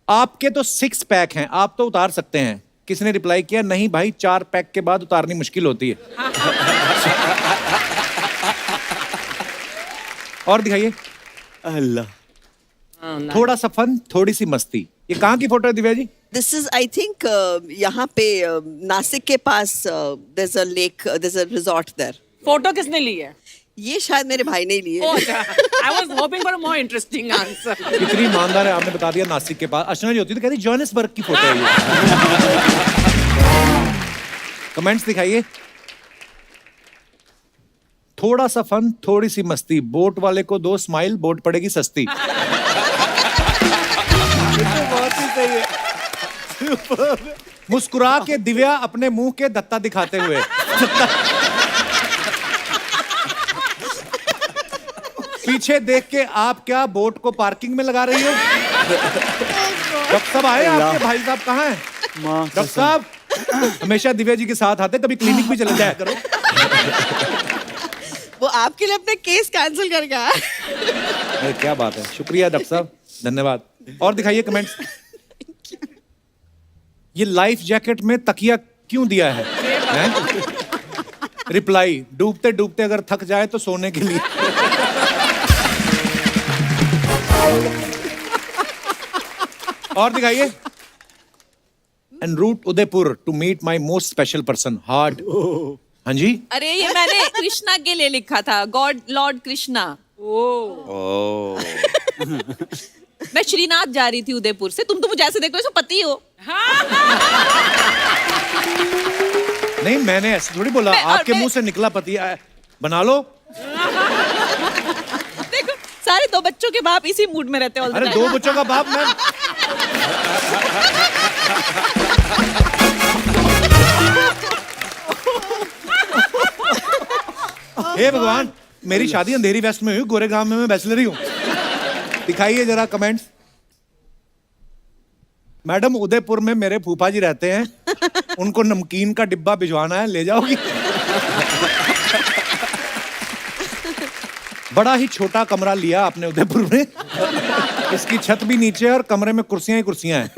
आपके तो 6 पैक हैं, आप तो उतार सकते हैं। किसी ने रिप्लाई किया, नहीं भाई 4 पैक के बाद उतारनी मुश्किल होती है। और दिखाइए। अल्लाह, थोड़ा सा फन, थोड़ी सी मस्ती। ये कहाँ की फोटो है Divya ji? This is I think यहाँ पे नासिक के पास there is a lake, there is a resort there. Photo किसने ली है? ये शायद मेरे भाई ने लिए। Oh, अच्छा। I was hoping for a more interesting answer. कितनी ईमानदार है, आपने बता दिया नासिक के पास। अर्चना जी होती तो कहती जोहानिसबर्ग की फोटो है ये। कमेंट्स दिखाइए। थोड़ा सा फन, थोड़ी सी मस्ती, बोट वाले को 2 स्माइल, बोट पड़ेगी सस्ती। बहुत ही सही है। मुस्कुरा के दिव्या अपने मुंह के दत्ता दिखाते हुए। पीछे देख के आप क्या बोट को पार्किंग में लगा रही हो? डॉक्टर साहब आए आपके भाई साहब कहाँ हैं? डॉक्टर साहब हमेशा दिव्या जी के साथ आते, कभी क्लिनिक भी चले जाया करो। वो आपके लिए अपने केस कैंसिल कर गया। अरे क्या बात है, शुक्रिया डॉक्टर साहब, धन्यवाद। और दिखाइए कमेंट्स। ये लाइफ जैकेट में तकिया क्यों दिया है? रिप्लाई, डूबते डूबते अगर थक जाए तो सोने के लिए। और दिखाइए। En route Udaipur to meet my most special person heart. हाँ जी, अरे ये मैंने कृष्णा के लिए लिखा था, गॉड लॉर्ड कृष्णा। मैं श्रीनाथ जा रही थी उदयपुर से, तुम तो मुझे ऐसे देखो जैसे पति हो। नहीं मैंने ऐसे थोड़ी बोला, आपके मुंह से निकला पति बना लो। देखो सारे 2 बच्चों के बाप इसी मूड में रहते हैं all the अरे time। 2 बच्चों का बाप मैं। हे भगवान, मेरी शादी अंधेरी वेस्ट में हुई, गोरे गांव में मैं बैचलर ही हूँ। दिखाइए जरा कमेंट्स। मैडम उदयपुर में मेरे फूफा जी रहते हैं, उनको नमकीन का डिब्बा भिजवाना है, ले जाओगी? बड़ा ही छोटा कमरा लिया आपने उदयपुर में। इसकी छत भी नीचे है और कमरे में कुर्सियां ही कुर्सियां हैं।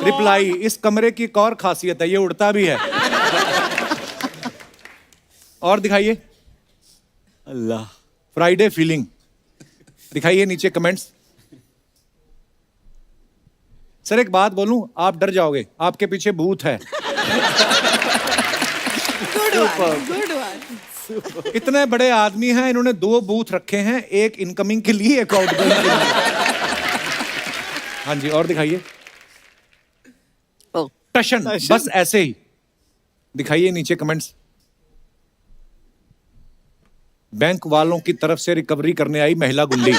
रिप्लाई, इस कमरे की एक और खासियत है, ये उड़ता भी है। और दिखाइए। अल्लाह। फ्राइडे फीलिंग दिखाइए नीचे कमेंट्स। सर एक बात बोलूं, आप डर जाओगे, आपके पीछे भूत है। Good one. इतने बड़े आदमी हैं, इन्होंने 2 बूथ रखे हैं, एक इनकमिंग के लिए, एक आउटगोइंग के लिए। हाँ जी, और दिखाइए। टशन, बस ऐसे ही दिखाइए नीचे कमेंट्स। बैंक वालों की तरफ से रिकवरी करने आई महिला गुंडी।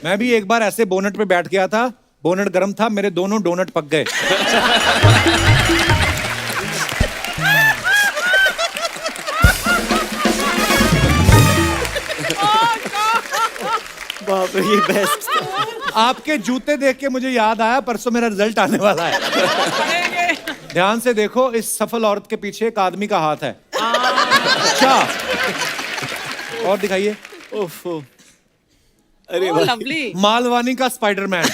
मैं भी एक बार ऐसे बोनट पे बैठ गया था, बोनट गर्म था, मेरे दोनों डोनट पक गए। बाप रे, ये बेस्ट। आपके जूते देख के मुझे याद आया, परसों मेरा रिजल्ट आने वाला है। ध्यान से देखो, इस सफल औरत के पीछे एक आदमी का हाथ है। अच्छा, और दिखाइए। ओफो, अरे Oh, वाह। lovely. मालवानी का स्पाइडरमैन,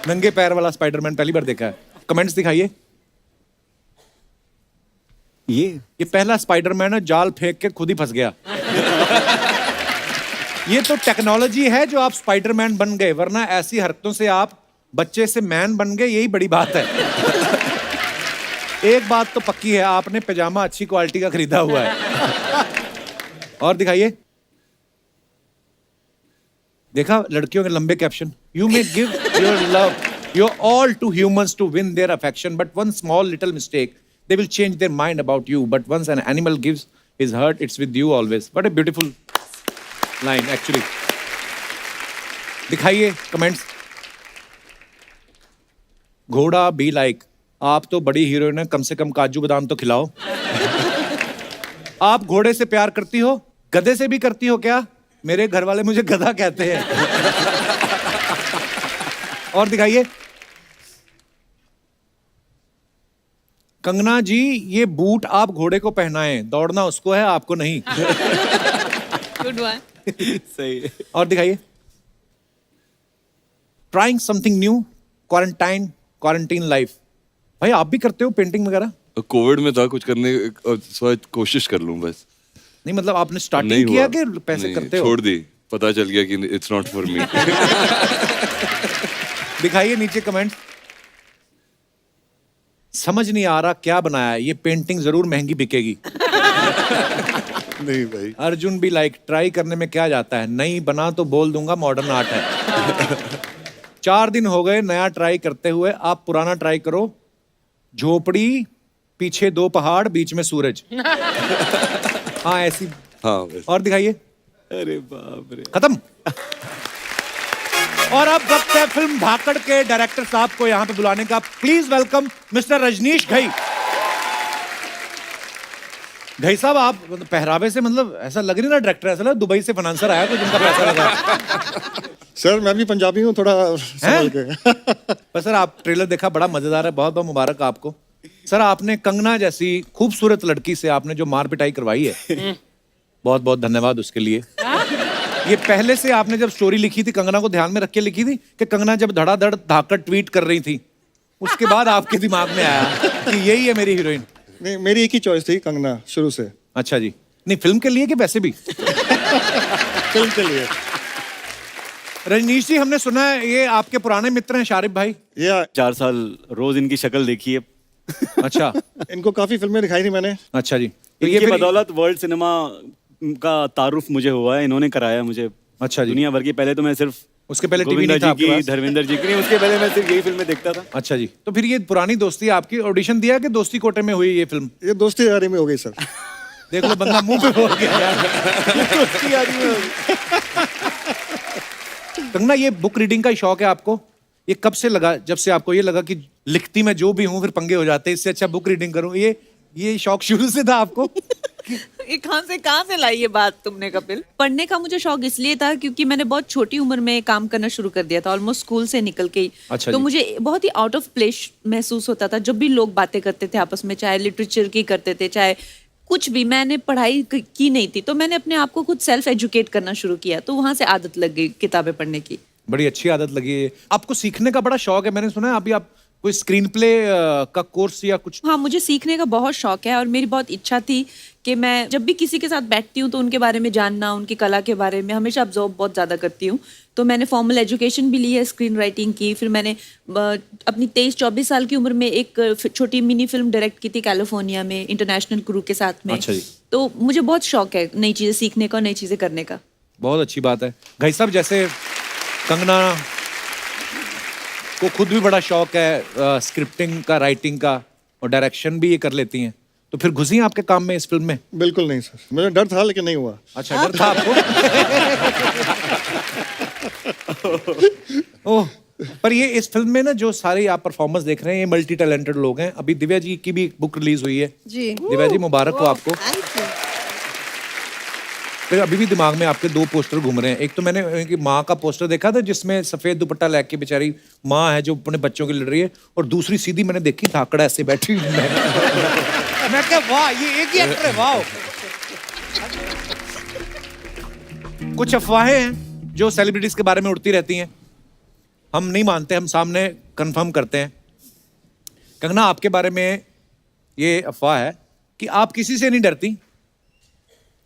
नंगे पैर वाला स्पाइडरमैन पहली बार देखा है। कमेंट्स दिखाइए। ये पहला स्पाइडरमैन है, जाल फेंक के खुद ही फंस गया। ये तो टेक्नोलॉजी है जो आप स्पाइडरमैन बन गए, वरना ऐसी हरकतों से आप बच्चे से मैन बन गए, यही बड़ी बात है। एक बात तो पक्की है, आपने पैजामा अच्छी क्वालिटी का खरीदा हुआ है। और दिखाइए। देखा लड़कियों के लंबे caption. You may give your love your all to humans to win their affection, but one small little mistake they will change their mind about you, but once an animal gives his heart, it's with you always. What a beautiful line actually. दिखाइए comments. घोड़ा be like, आप तो बड़ी heroine है, कम से कम काजू बादाम तो खिलाओ। आप घोड़े से प्यार करती हो, गधे से भी करती हो क्या? मेरे घर वाले मुझे गधा कहते हैं। और दिखाइए। कंगना जी, ये बूट आप घोड़े को पहनाएं, दौड़ना उसको है, आपको नहीं। Good one. सही है। और दिखाइए। Trying something new, quarantine life. भाई आप भी करते हो पेंटिंग वगैरह? कोविड में था कुछ करने, कोशिश कर लूं बस। नहीं मतलब आपने नहीं स्टार्टिंग हुआ। किया कि पैसे नहीं, करते हो? छोड़ दी, पता चल गया कि इट्स नॉट फॉर मी। दिखाइए नीचे कमेंट। समझ नहीं आ रहा क्या बनाया है, ये पेंटिंग जरूर महंगी बिकेगी। नहीं भाई। अर्जुन भी लाइक, ट्राई करने में क्या जाता है, नहीं बना तो बोल दूंगा मॉडर्न आर्ट है। 4 दिन हो गए नया ट्राई करते हुए, आप पुराना ट्राई करो। झोपड़ी, पीछे 2 पहाड़, बीच में सूरज। हाँ ऐसी। हाँ बस। और दिखाइए। अरे बाप रे, खत्म। और अब वक्त है फिल्म धाकड़ के डायरेक्टर साहब को यहां पे बुलाने का। Please welcome mister Rajneesh Ghai. Ghai साहब, आप मतलब पहरावे से मतलब ऐसा लग नहीं रहा डायरेक्टर, ऐसा लग दुबई से फाइनेंसर आया तो जिनका पैसा लगा। सर मैं भी पंजाबी हूँ, थोड़ा समझ के। पर सर आप ट्रेलर देखा, बड़ा मजेदार है, बहुत बहुत मुबारक आपको। सर आपने कंगना जैसी खूबसूरत लड़की से आपने जो मार पिटाई करवाई है, बहुत बहुत धन्यवाद उसके लिए। ये पहले से आपने जब स्टोरी लिखी थी, कंगना को ध्यान में रख के लिखी थी कि कंगना जब धड़ाधड़ धाकड़ ट्वीट कर रही थी, उसके बाद आपके दिमाग में आया कि यही है मेरी हीरोइन? नहीं, मेरी एक ही चॉइस थी कंगना शुरू से। अच्छा जी। नहीं फिल्म के लिए कि वैसे भी? फिल्म के लिए। रजनीश जी, हमने सुना है ये आपके पुराने मित्र हैं शारिफ भाई। ये 4 साल रोज इनकी शक्ल देखी है। अच्छा। इनको काफी फिल्में दिखाई थी मैंने। अच्छा जी। तो इनकी फिर- बदौलत वर्ल्ड सिनेमा का तारुफ मुझे हुआ है, इन्होंने कराया मुझे। अच्छा जी। दुनिया भर की, पहले तो मैं सिर्फ उसके पहले टीवी गोविंदा नहीं था जी आपके की, पास? धर्मेंद्र जी की नहीं, उसके पहले मैं सिर्फ यही फिल्में देखता था। अच्छा जी। तो फिर ये पुरानी दोस्ती आपकी ऑडिशन दिया कि दोस्ती कोटे में हुई ये फिल्म? ये दोस्ती यारी में हो गई सर। देख लो बंदा मुंह पे बोल गया यार। दोस्ती यारी में हो गई। कंगना, ये बुक रीडिंग का शौक है आपको? ये कब से लगा, जब से आपको ये लगा कि लिखती मैं जो भी हूँ फिर पंगे हो जाते हैं, इससे अच्छा बुक रीडिंग करूँ? ये शौक शुरू से था आपको? ये कहाँ से लाई ये बात तुमने कपिल? पढ़ने का मुझे शौक इसलिए था क्योंकि मैंने बहुत छोटी उम्र में काम करना शुरू कर दिया था, ऑलमोस्ट स्कूल से निकल के ही। अच्छा तो जी। मुझे बहुत ही आउट ऑफ प्लेस महसूस होता था जब भी लोग बातें करते थे आपस में, चाहे लिटरेचर की करते थे, चाहे कुछ भी, मैंने पढ़ाई की नहीं थी, तो मैंने अपने आप को खुद सेल्फ एजुकेट करना शुरू किया, तो वहां से आदत लग गई किताबें पढ़ने की। बड़ी अच्छी आदत लगी है। आपको सीखने का बड़ा शौक है, मैंने सुना है अभी आप कोई स्क्रीन प्ले का कोर्स या कुछ। हाँ, मुझे सीखने का बहुत शौक है और मेरी बहुत इच्छा थी कि मैं जब भी किसी के साथ बैठती हूँ तो उनके बारे में जानना, उनकी कला के बारे में हमेशा ऑब्जर्व बहुत ज़्यादा करती हूँ। तो मैंने फॉर्मल एजुकेशन भी ली है स्क्रीन राइटिंग की। फिर मैंने अपनी 23-24 साल की उम्र में एक छोटी मिनी फिल्म डायरेक्ट की थी कैलिफोर्निया में, इंटरनेशनल क्रू के साथ में। अच्छा जी। तो मुझे बहुत शौक है नई चीज़ें सीखने का, नई चीज़ें करने का। बहुत अच्छी बात है। भाई साहब, जैसे कंगना को खुद भी बड़ा शौक है स्क्रिप्टिंग का, राइटिंग का, और डायरेक्शन भी ये कर लेती हैं, तो फिर घुसी आपके काम में इस फिल्म में? बिल्कुल नहीं सर, मुझे डर था लेकिन नहीं हुआ। अच्छा, डर था आपको? ओह, पर ये इस फिल्म में ना जो सारे आप परफॉर्मेंस देख रहे हैं, ये मल्टी टैलेंटेड लोग हैं। अभी दिव्या जी की भी एक बुक रिलीज हुई है। जी। दिव्या जी, मुबारक हो आपको। Thank you. फिर अभी भी दिमाग में आपके 2 पोस्टर घूम रहे हैं। एक तो मैंने उनकी माँ का पोस्टर देखा था जिसमें सफेद दुपट्टा लेके बेचारी माँ है जो अपने बच्चों की लड़ रही है, और दूसरी सीधी मैंने देखी धाकड़ा ऐसे बैठी हुई। मैं क्या, वाह, ये एक ही एक्टर है, वाह। कुछ अफवाहें हैं जो सेलिब्रिटीज के बारे में उड़ती रहती हैं, हम नहीं मानते, हम सामने कंफर्म करते हैं। कंगना, आपके बारे में ये अफवाह है कि आप किसी से नहीं डरती,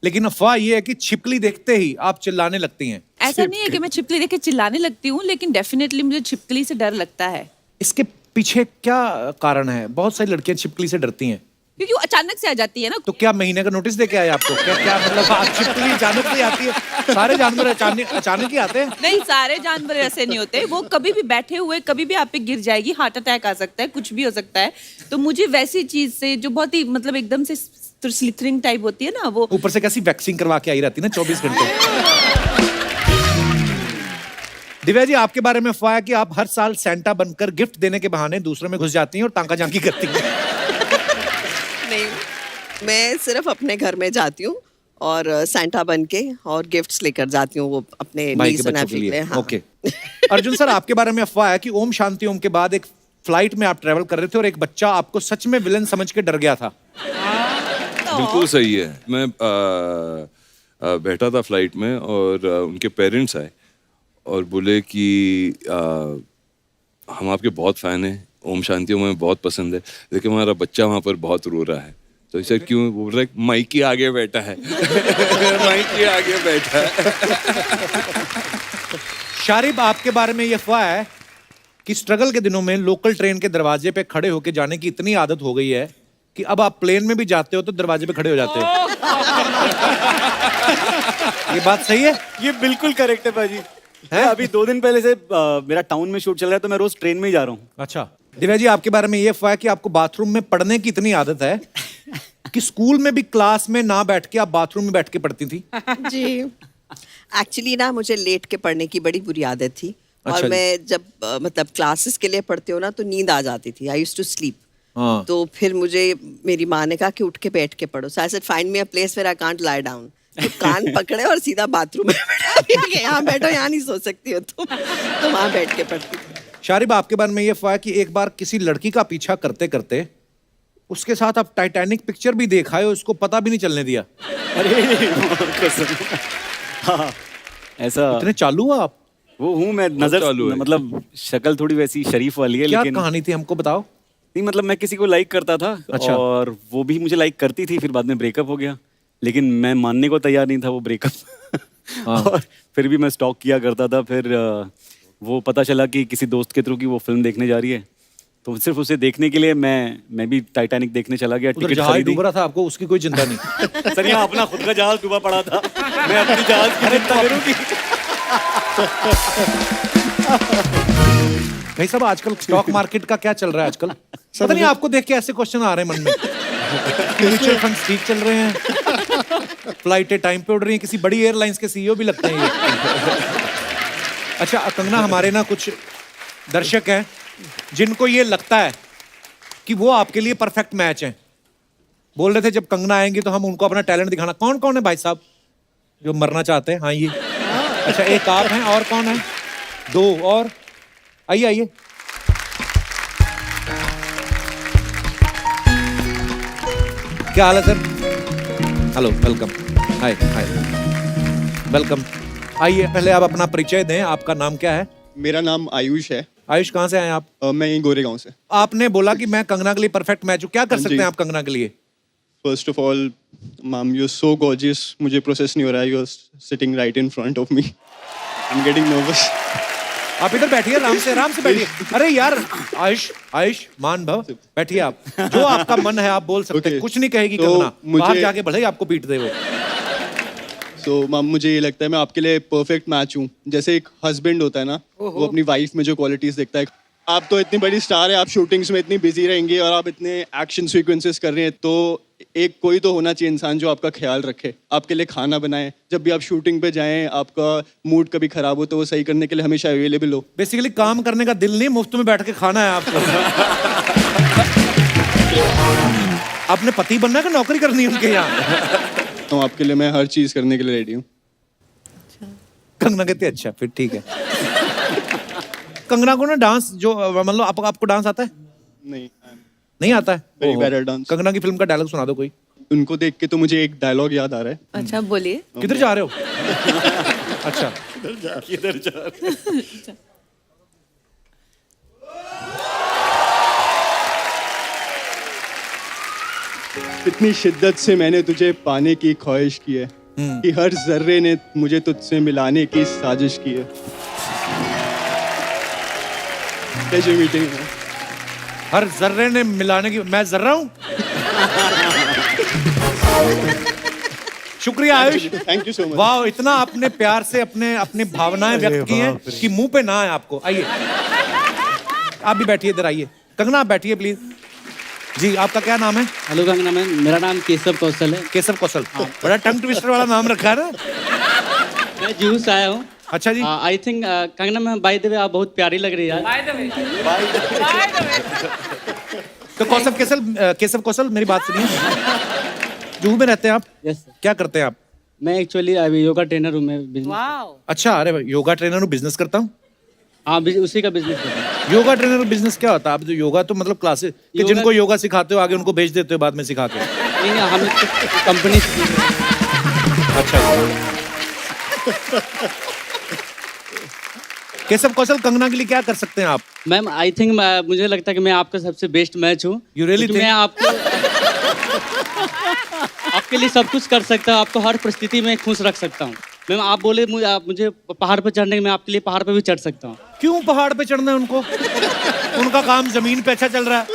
लेकिन अफवाह ये है कि छिपकली देखते ही आप चिल्लाने लगती हैं। ऐसा नहीं है कि मैं छिपकली देख के चिल्लाने लगती हूँ, लेकिन डेफिनेटली मुझे छिपकली से डर लगता है। इसके पीछे क्या कारण है? बहुत सारी लड़कियां छिपकली से डरती हैं। क्योंकि वो अचानक से आ जाती है ना। तो क्या महीने का नोटिस दे के आए आपको? क्या क्या मतलब, आप छिपकली अचानक से आती है? सारे जानवर अचानक ही आते हैं? नहीं, सारे जानवर ऐसे नहीं होते। वो कभी भी बैठे हुए कभी भी आप पे गिर जाएगी, हार्ट अटैक आ सकता है, कुछ भी हो सकता है। तो मुझे वैसी चीज से जो बहुत ही मतलब एकदम से स्लिथरिंग टाइप होती है ना, वो ऊपर से कैसी वैक्सिंग करवा के आई रहती है ना 24 घंटे। दिव्या जी, आपके बारे में अफवाह है कि आप हर साल सेंटा बनकर गिफ्ट देने के बहाने दूसरों में घुस जाती हैं और टांका झांकी करती हैं। नहीं, मैं सिर्फ अपने घर में जाती हूँ और सैंटा बन के और गिफ्ट्स लेकर जाती हूँ वो अपने भाई नीस के और बच्चों के नेफ्यू लिए। हाँ। ओके। अर्जुन सर, आपके बारे में अफवाह है कि ओम शांति ओम के बाद एक फ्लाइट में आप ट्रेवल कर रहे थे और एक बच्चा आपको सच में विलन समझ के डर गया था। बिल्कुल सही है। मैं बैठा था फ्लाइट में और उनके पेरेंट्स आए और बोले कि हम आपके बहुत फैन हैं, ओम शांति ओम हमें बहुत पसंद है, लेकिन हमारा बच्चा वहाँ पर बहुत रो रहा है। तो इसे क्यों? बोल रहा है माइक के आगे बैठा है। माइक के आगे बैठा है। शारिब, आपके बारे में ये अफवाह है कि स्ट्रगल के दिनों में लोकल ट्रेन के दरवाजे पे खड़े होके जाने की इतनी आदत हो गई है कि अब आप प्लेन में भी जाते हो तो दरवाजे पे खड़े हो जाते हो। ये बात सही है? ये बिल्कुल करेक्ट है भाजी। है अभी 2 दिन पहले से मेरा टाउन में शूट चल रहा है तो मैं रोज ट्रेन में ही जा रहा हूँ। अच्छा। दिव्या जी, आपके बारे में ये अफवाह है कि आपको बाथरूम में पढ़ने की इतनी आदत है कि स्कूल में भी क्लास में ना बैठ के आप बाथरूम में बैठ के पढ़ती थी। जी। एक्चुअली ना मुझे लेट के पढ़ने की बड़ी बुरी आदत थी। अच्छा और जी। मैं जब मतलब क्लासेस के लिए पढ़ती हूँ ना तो नींद आ जाती थी। I used to sleep. हाँ। तो फिर मुझे मेरी माँ ने कहा कि उठ के बैठ के पढ़ो। So I said find me a place where I can't lie down. तो कान पकड़े और सीधा बाथरूम में बैठा दिया कि यहाँ बैठो, यहाँ नहीं सो सकती हो तुम। तो वहाँ बैठ के पढ़ती थी। शारिब, आपके बारे में ये अफवाह है कि एक बार किसी लड़की का पीछा करते करते उसके साथ आप टाइटैनिक पिक्चर भी देखा है, उसको पता भी नहीं चलने दिया। अरे कसम। हाँ, ऐसा इतने चालू हो आप? वो हूँ मैं। नजर चालू है। मतलब शक्ल थोड़ी वैसी शरीफ वाली है, क्या लेकिन कहानी थी, हमको बताओ। नहीं मतलब मैं किसी को लाइक करता था। अच्छा। और वो भी मुझे लाइक करती थी, फिर बाद में ब्रेकअप हो गया, लेकिन मैं मानने को तैयार नहीं था वो ब्रेकअप। हाँ। और फिर भी मैं स्टॉक किया करता था। फिर वो पता चला कि किसी दोस्त के थ्रू की वो फिल्म देखने जा रही है, तो सिर्फ उसे देखने के लिए मैं भी टाइटैनिक देखने चला गया। उधर टिकट जहाज खरीदी। डूब रहा था, आपको उसकी कोई चिंता नहीं? सर यहाँ अपना खुद का जहाज डूबा पड़ा था, मैं अपनी जहाज की चिंता करूंगी। भाई साहब, आजकल स्टॉक मार्केट का क्या चल रहा है आजकल? पता नहीं, आपको देख के ऐसे क्वेश्चन आ रहे हैं मन में। म्यूचुअल फंड ठीक चल रहे हैं, फ्लाइटें टाइम पे उड़ रही हैं, किसी बड़ी एयरलाइंस के सीईओ भी लगते हैं ये। अच्छा कंगना, हमारे ना कुछ दर्शक हैं जिनको ये लगता है कि वो आपके लिए परफेक्ट मैच हैं। बोल रहे थे जब कंगना आएंगी तो हम उनको अपना टैलेंट दिखाना। कौन कौन है भाई साहब जो मरना चाहते हैं? हाँ, ये अच्छा, एक आप हैं, और कौन है? 2 और। आइए आइए। क्या हाल है sir? Hello, welcome. Hi hi, welcome. आइए, पहले आप अपना परिचय दें। आपका नाम क्या है? मेरा नाम आयुष है। आयुष, कहाँ से आए आप? मैं यहीं गोरेगांव से। आपने बोला कि मैं कंगना के लिए परफेक्ट मैच हूँ। क्या कर सकते जी। हैं आप कंगना के लिए? First of all, ma'am you so gorgeous. मुझे प्रोसेस नहीं हो रहा है। You are sitting right in front of me. I am getting nervous. आप इधर बैठिए, आराम से बैठिए। अरे यार, आयुष, आयुष मान भव, बैठिए आप। जो आपका मन है आप बोल सकते हैं। Okay. कुछ नहीं कहेगी तो कंगना। मुझे- बाहर जाके भले ही आपको पीट दे वो। सो मैम, मुझे ये लगता है मैं आपके लिए परफेक्ट मैच हूँ। जैसे एक हस्बैंड होता है ना, वो अपनी वाइफ में जो क्वालिटीज देखता है। आप तो इतनी बड़ी स्टार है, आप शूटिंग्स में इतनी बिजी रहेंगी और आप इतने एक्शन सीक्वेंसेस कर रहे हैं, तो एक कोई तो होना चाहिए इंसान जो आपका ख्याल रखे, आपके लिए खाना बनाए, जब भी आप शूटिंग पे जाएं, आपका मूड कभी खराब हो तो वो सही करने के लिए हमेशा अवेलेबल हो। बेसिकली काम करने का दिल नहीं, मुफ्त में बैठ के खाना है आपको। आपने पति बनना है कि नौकरी करनी है उनके यहाँ? तो आपके लिए मैं हर चीज करने के लिए रेडी हूँ। कंगना कहती है अच्छा, फिर ठीक है। कंगना को ना डांस जो मतलब आपको डांस आता है? नहीं, नहीं आता है? Very ओहो। bad at dance. कंगना की फिल्म का डायलॉग सुना दो कोई। उनको देख के तो मुझे एक डायलॉग याद आ रहा है। अच्छा बोलिए। किधर जा रहे हो? अच्छा, किधर जा रहे? इतनी शिद्दत से मैंने तुझे पाने की ख्वाहिश की है कि हर जर्रे ने मुझे तुझसे मिलाने की साजिश की है। प्लेजर मीटिंग है। हर जर्रे ने मिलाने की। मैं जर्रा हूँ? शुक्रिया Ayush. Thank you so much. वाह, इतना आपने प्यार से अपने अपनी भावनाएं व्यक्त की हैं कि मुंह पे ना है आपको। आइए, आप भी बैठिए, इधर आइए। कंगना आप बैठिए प्लीज। जी, आपका क्या नाम है? हेलो कंगना मैम, मेरा नाम केशव कौशल है। केशव कौशल। बड़ा टंग ट्विस्टर वाला नाम रखा है ना। मैं जूहू से आया हूँ। अच्छा जी। I think Kangana ma'am, by the way आप बहुत प्यारी लग रही है यार। तो केशव कौशल, मेरी बात सुनिए। जुहू में रहते हैं आप? Yes sir. क्या करते हैं आप? मैं एक्चुअली अभी योगा ट्रेनर हूँ। मैं business- अच्छा, अरे भाई, योगा ट्रेनर हूँ, बिजनेस करता हूँ। हाँ, उसी का बिजनेस करता हूँ। योगा ट्रेनर बिजनेस क्या होता है? आप जो योगा तो मतलब क्लासेस कि योगा- जिनको योगा सिखाते हो आगे उनको भेज देते हो बाद में सिखा के। नहीं, हम कंपनी। अच्छा। केशव कौशल, कंगना के लिए क्या कर सकते हैं आप? मैम आई थिंक मुझे लगता है कि मैं आपका सबसे बेस्ट मैच हूँ। You really क्योंकि मैं आपको आपके लिए सब कुछ कर सकता हूँ, आपको हर परिस्थिति में खुश रख सकता हूँ। मैम आप बोले मुझे पहाड़ पर चढ़ने के, मैं आपके लिए पहाड़ पर भी चढ़ सकता हूँ। क्यों पहाड़ पे चढ़ना है उनको? उनका काम जमीन पे अच्छा चल रहा है।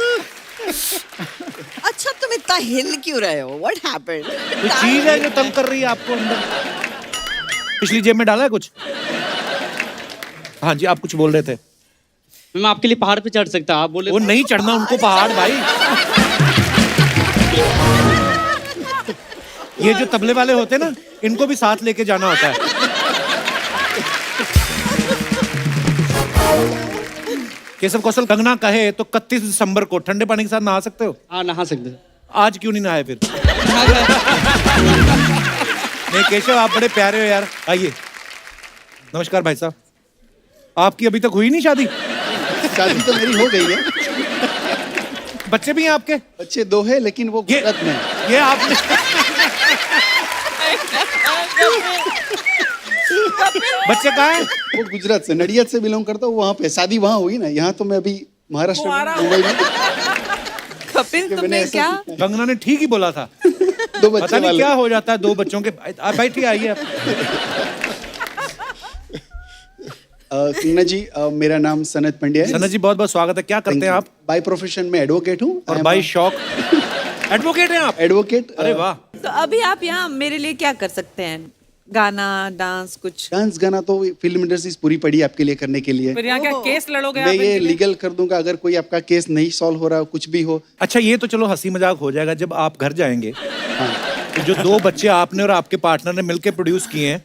अच्छा तुम इतना हिल क्यों रहे हो? What happened? कोई चीज है जो तंग कर रही है आपको अंदर? पिछली जेब में डाला है कुछ? हाँ जी, आप कुछ बोल रहे थे। मैं आपके लिए पहाड़ पे चढ़ सकता हूँ। आप बोले वो नहीं चढ़ना उनको पहाड़ भाई। ये जो तबले वाले होते हैं ना, इनको भी साथ लेके जाना होता है। केशव कौशल, कंगना कहे तो 31 दिसंबर को ठंडे पानी के साथ नहा सकते हो? हाँ, नहा सकते हैं। आज क्यों नहीं नहाए फिर? नहीं केशव, आप बड़े प्यारे हो यार। आइए। नमस्कार भाई साहब। आपकी अभी तक हुई नहीं शादी? शादी तो मेरी हो गई है। बच्चे भी हैं आपके? बच्चे 2 है, लेकिन वो गुजरात में है। ये आपने बच्चे कहाँ हैं? वो गुजरात से, नडियाद से बिलोंग करता हूँ। वहाँ पे शादी वहाँ हुई ना। यहाँ तो मैं अभी महाराष्ट्र में, मुंबई में। कपिल मैंने तुमने ऐसा क्या? कंगना ने ठीक ही बोला था। 2 बच्चे पता नहीं वाले। क्या हो जाता है 2 बच्चों के। आप बैठिए, आइए आप। कंगना जी, मेरा नाम सनत पंड्या है। सनत जी, बहुत बहुत स्वागत है। क्या करते हैं आप? बाय प्रोफेशन में एडवोकेट हूँ। और बाई शौक एडवोकेट हैं आप? एडवोकेट। अरे वाह। तो अभी आप यहाँ मेरे लिए क्या कर सकते हैं? गाना, डांस, कुछ? डांस गाना तो फिल्म इंडस्ट्री पूरी पड़ी है आपके लिए करने के लिए। फिर यहाँ क्या केस लड़ोगे मैं आप ये इनके लिए? लीगल कर दूंगा अगर कोई आपका केस नहीं सॉल्व हो रहा, कुछ भी हो। अच्छा, ये तो चलो हंसी मजाक हो जाएगा। जब आप घर जाएंगे तो जो 2 बच्चे आपने और आपके पार्टनर ने मिलकर प्रोड्यूस किए हैं,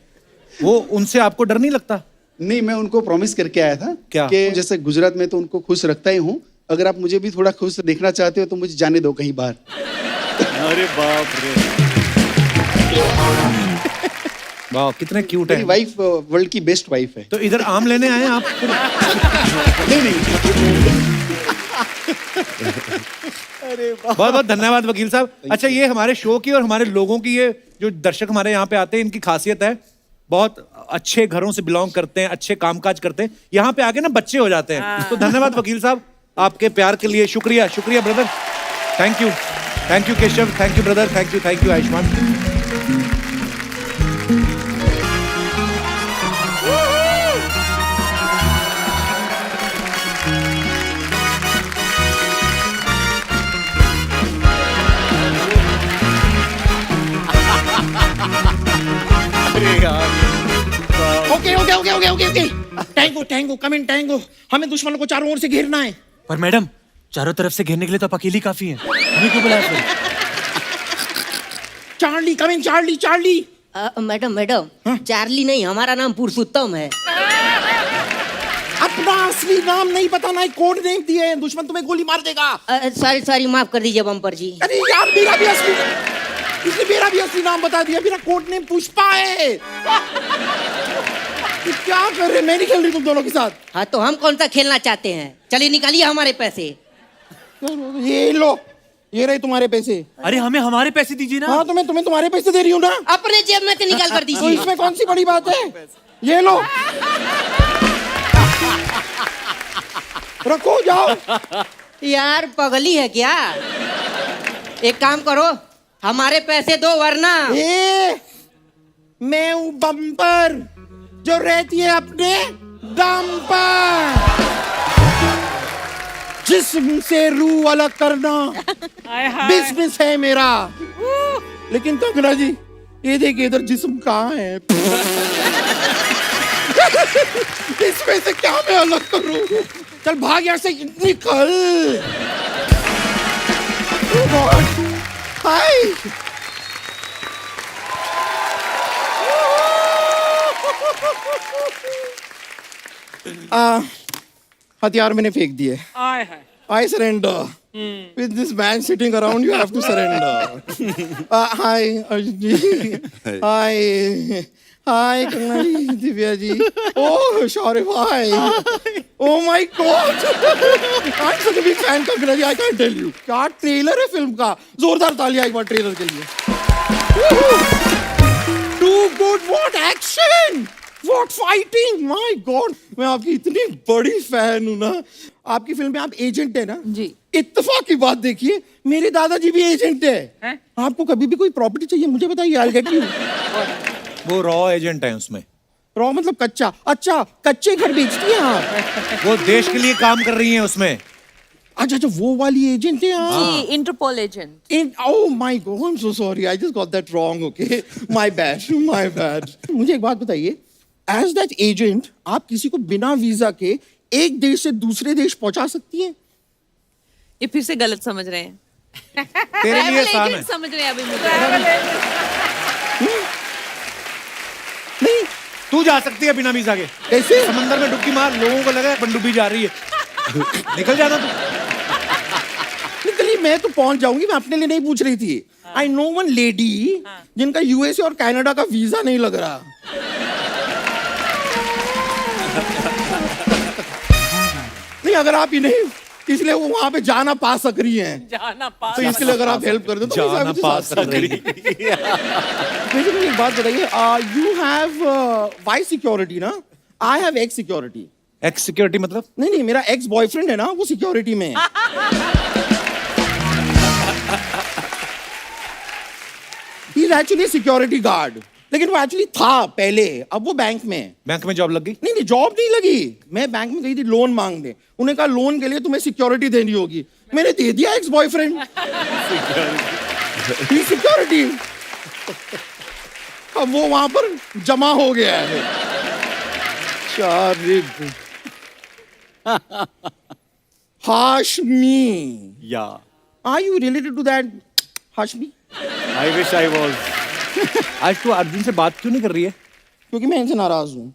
वो उनसे आपको डर नहीं लगता? नहीं, मैं उनको प्रॉमिस करके आया था क्या? कि जैसे गुजरात में तो उनको खुश रखता ही हूँ, अगर आप मुझे भी थोड़ा खुश देखना चाहते हो तो मुझे जाने दो कहीं बाहर। अरे बाप रे। वाह, कितने क्यूट मेरी हैं। वाइफ वर्ल्ड की बेस्ट वाइफ है। तो इधर आम लेने आए हैं आप? नहीं नहीं, बहुत बहुत धन्यवाद वकील साहब। अच्छा, ये हमारे शो की और हमारे लोगों की, ये जो दर्शक हमारे यहाँ पे आते हैं, इनकी खासियत है, बहुत अच्छे घरों से बिलोंग करते हैं, अच्छे कामकाज करते हैं, यहाँ पे आके ना बच्चे हो जाते हैं। तो धन्यवाद वकील साहब आपके प्यार के लिए। शुक्रिया, शुक्रिया brother, thank you Keshav, thank you brother, thank you Ayushman. Okay okay okay okay okay okay tango tango come in tango. हमें दुश्मनों को चारों ओर से घेरना है। पर मैडम, चारों तरफ से घेरने के लिए तो आप अकेली काफी हैं। हमें क्यों बुलाया फिर? चार्ली कम इन, चार्ली चार्ली। मैडम चार्ली नहीं, हमारा नाम पुरुषोत्तम है। अपना असली नाम नहीं बताना है, कोड नेम दिए हैं, दुश्मन तुम्हें गोली मार देगा। सॉरी माफ कर दीजिए बम्पर जी। अरे यार, इसने मेरा भी असली नाम बता दिया। मेरा कोड नेम पुष्पा है। क्या कर रहे, मैं नहीं खेल रही तुम दोनों के साथ। हाँ तो हम कौन सा खेलना चाहते हैं? चलिए निकालिए हमारे पैसे। ये लो, ये रहे तुम्हारे पैसे। अरे हमें हमारे पैसे दीजिए ना। हाँ तो मैं तुम्हें तुम्हारे पैसे दे रही हूँ ना। अपने जेब में से निकाल कर तो दीजिए। इसमें कौन सी बड़ी बात है? ये लो, रखो, जाओ। यार पगली है क्या? एक काम करो, हमारे पैसे दो वरना। मैं हूँ बम्पर, जो रहती है अपने दम पर। जिस्म से रूह अलग करना बिजनेस है मेरा। लेकिन कंगना जी, ये देखिए इधर जिस्म कहाँ है? इसमें से क्या मैं अलग करूं? चल भाग यहाँ से, निकल। हाय, हथियार मैंने फेंक दिए। I surrender. With this man sitting around, you have to surrender. Hi, Arjun ji. Hi, Kangal ji, Divya ji. Oh, Shaurya bhai. Oh my God. I'm such a big fan, Kangal ji. I can't tell you. क्या trailer है film का? जोरदार तालियां एक बार trailer के लिए। Too good, what action! What fighting! My God, मैं आपकी इतनी बड़ी फैन हूँ ना। आपकी फिल्म में आप एजेंट है ना जी। इत्तेफाक की बात देखिए, मेरे दादाजी भी एजेंट है। आपको कभी भी कोई प्रॉपर्टी चाहिए मुझे बताइए, I'll get you। वो रॉ एजेंट है उसमें। रॉ मतलब कच्चा? अच्छा, कच्चे घर बेचती हैं आप? वो देश के लिए काम कर रही हैं उसमें। अच्छा, वो वाली एजेंट है आप? जी, Interpol agent. Oh my God, I'm so sorry, I just got that wrong. Okay, my bad. मुझे एक बात बताइए, एज दैट एजेंट आप किसी को बिना वीजा के एक देश से दूसरे देश पहुंचा सकती हैं? ये फिर से गलत समझ रहे हैं। तेरे लिए आसान है। समझ रहे हैं अभी मुझे। नहीं, तू जा सकती है बिना वीजा के। कैसे? समंदर में डुबकी मार, लोगों को लगा पनडुब्बी जा रही है, निकल जाना तू। निकली, मैं तो पहुंच जाऊंगी, मैं अपने लिए नहीं पूछ रही थी। आई नो वन लेडी जिनका यूएसए और कनाडा का वीजा नहीं लग रहा। नहीं, अगर आप इन्हें इसलिए वो वहां पे जाना पा सक रही हैं, तो इसके लिए अगर आप हेल्प कर दो तो जाना पा सक रही। मुझे एक बात बताइए, यू हैव वाई सिक्योरिटी ना? I have x security. X security मतलब? नहीं, मेरा एक्स बॉयफ्रेंड है ना, वो सिक्योरिटी में है। He is actually security guard, लेकिन वो एक्चुअली था पहले, अब वो बैंक में है। बैंक में जॉब लग गई? नहीं, जॉब नहीं लगी। मैं बैंक में गई थी लोन मांगने, उन्हें कहा लोन के लिए तुम्हें सिक्योरिटी देनी होगी। मैंने दे दिया एक्स बॉयफ्रेंड सिक्योरिटी। अब वो वहां पर जमा हो गया है। Hashmi, are you related to that Hashmi? I wish I was. आज तू अर्जुन से बात क्यों नहीं कर रही है? क्योंकि मैं इनसे नाराज हूँ।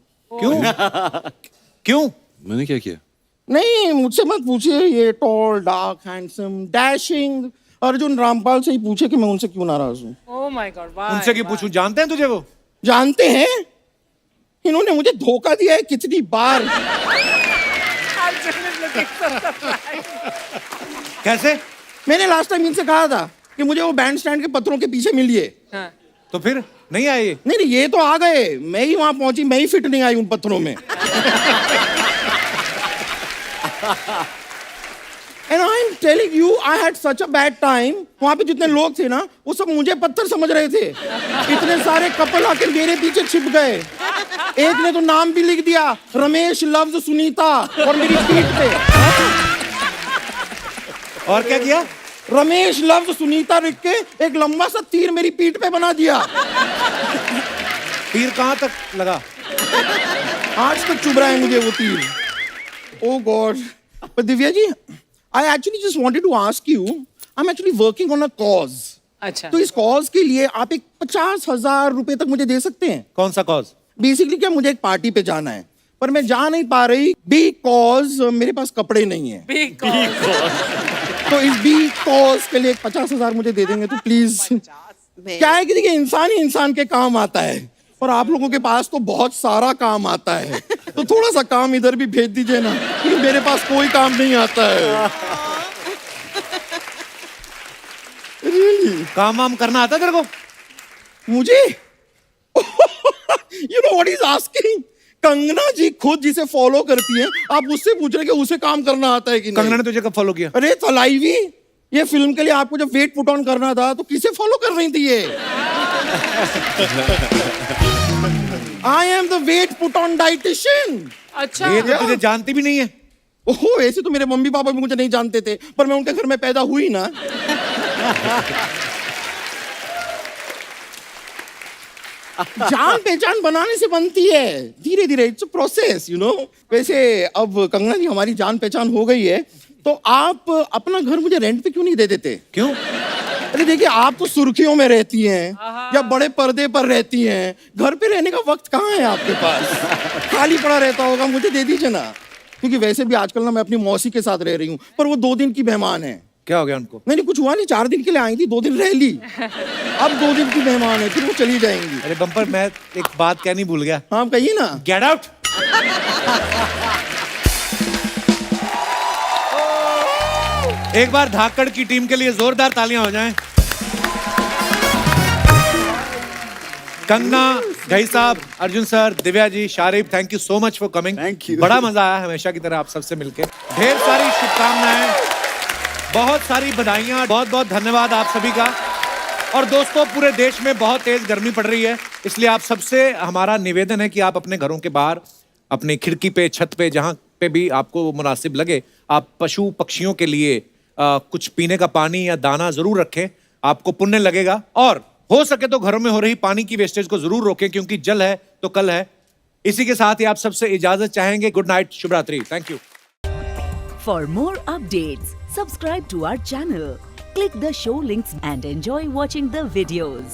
क्यों? मैंने क्या किया? नहीं, मुझसे मत पूछिए। ये tall, dark, handsome, dashing Arjun Rampal से ही पूछे कि मैं उनसे क्यों नाराज हूँ। Oh my God, why? उनसे क्यों पूछूं? जानते हैं तुझे वो? जानते हैं, इन्होंने मुझे धोखा दिया है कितनी बार। कैसे? मैंने लास्ट टाइम इनसे कहा था कि मुझे वो बैंड स्टैंड के पत्थरों के पीछे मिलिए। तो फिर नहीं आए ये? नहीं, ये तो आ गए, मैं ही वहां पहुंची, मैं ही फिट नहीं आई उन पत्थरों में। And I'm telling you, I had such a bad time. वहां पे जितने लोग थे ना, वो सब मुझे पत्थर समझ रहे थे। इतने सारे कपल आकर मेरे पीछे छिप गए। एक ने तो नाम भी लिख दिया, रमेश लव्स सुनीता, और मेरी पीठ पे। और क्या किया? रमेश लव्स सुनीता लिख के एक लंबा सा तीर मेरी पीठ पे बना दिया। तीर कहाँ तक लगा? आज तक चुभ रहा है मुझे वो तीर। Oh God. But Divya ji, I actually just wanted to ask you, I'm actually working on a cause. अच्छा। तो इस कॉज के लिए आप एक 50,000 रुपए तक मुझे दे सकते हैं? कौन सा कॉज? बेसिकली क्या, मुझे एक पार्टी पे जाना है, पर मैं जा नहीं पा रही बिकॉज मेरे पास कपड़े नहीं है। तो इस बी कॉज के लिए 50,000 मुझे दे देंगे तो प्लीज। क्या है कि देखिए, इंसान ही इंसान के काम आता है, और आप लोगों के पास तो बहुत सारा काम आता है, तो थोड़ा सा काम इधर भी भेज दीजिए ना, क्योंकि मेरे पास कोई काम नहीं आता है। really? काम वाम करना आता तेरे को? मुझे you know what is asking? Kangana ji खुद जिसे फॉलो करती है, आप उससे पूछ रहे कि उसे काम करना आता है कि नहीं? कंगना ने तुझे कब फॉलो किया? अरे तलाईवी, ये फिल्म के लिए आपको जब वेट पुट ऑन करना था तो किसे फॉलो कर रही थी ये? I am the weight put on dietitian. अच्छा। ये तो तुझे जानती भी नहीं है। ओहो, ऐसे तो मेरे मम्मी पापा भी मुझे नहीं जानते थे, पर मैं उनके घर में पैदा हुई ना। जान पहचान बनाने से बनती है, धीरे धीरे, it's a process, you know. वैसे अब कंगना जी हमारी जान पहचान हो गई है, तो आप अपना घर मुझे रेंट पे क्यों नहीं दे देते? क्यों? अरे देखिए, आप तो सुर्खियों में रहती हैं या बड़े पर्दे पर रहती हैं, घर पे रहने का वक्त कहाँ है आपके पास? खाली पड़ा रहता होगा, मुझे दे दीजिए ना। क्योंकि वैसे भी आजकल ना मैं अपनी मौसी के साथ रह रही हूँ, पर वो 2 दिन की मेहमान है। क्या हो गया उनको? नहीं, कुछ हुआ नहीं, 4 दिन के लिए आई थी, 2 दिन रह ली, अब 2 दिन की मेहमान है, फिर वो चली जाएंगी। अरे बम्पर, मैं एक बात कहनी भूल गया। हाँ कहिए ना। Get out. एक बार धाकड़ की टीम के लिए जोरदार तालियां हो जाएं। कंगना, घई साहब, Arjun sir, Divya ji, Sharif, thank you so much for coming. Thank you. बड़ा मजा आया हमेशा की तरह आप सबसे मिलके। ढेर सारी शुभकामनाएं, बहुत सारी बधाइयां, बहुत बहुत धन्यवाद आप सभी का। और दोस्तों, पूरे देश में बहुत तेज गर्मी पड़ रही है, इसलिए आप सबसे हमारा निवेदन है कि आप अपने घरों के बाहर, अपनी खिड़की पे, छत पे, जहां पे भी आपको मुनासिब लगे, आप पशु पक्षियों के लिए कुछ पीने का पानी या दाना जरूर रखें, आपको पुण्य लगेगा। और हो सके तो घरों में हो रही पानी की वेस्टेज को जरूर रोकें, क्योंकि जल है तो कल है। इसी के साथ ही आप सबसे इजाजत चाहेंगे। गुड नाइट, शुभ रात्रि, thank you. For more updates, subscribe to our channel, click the show links and enjoy watching the videos.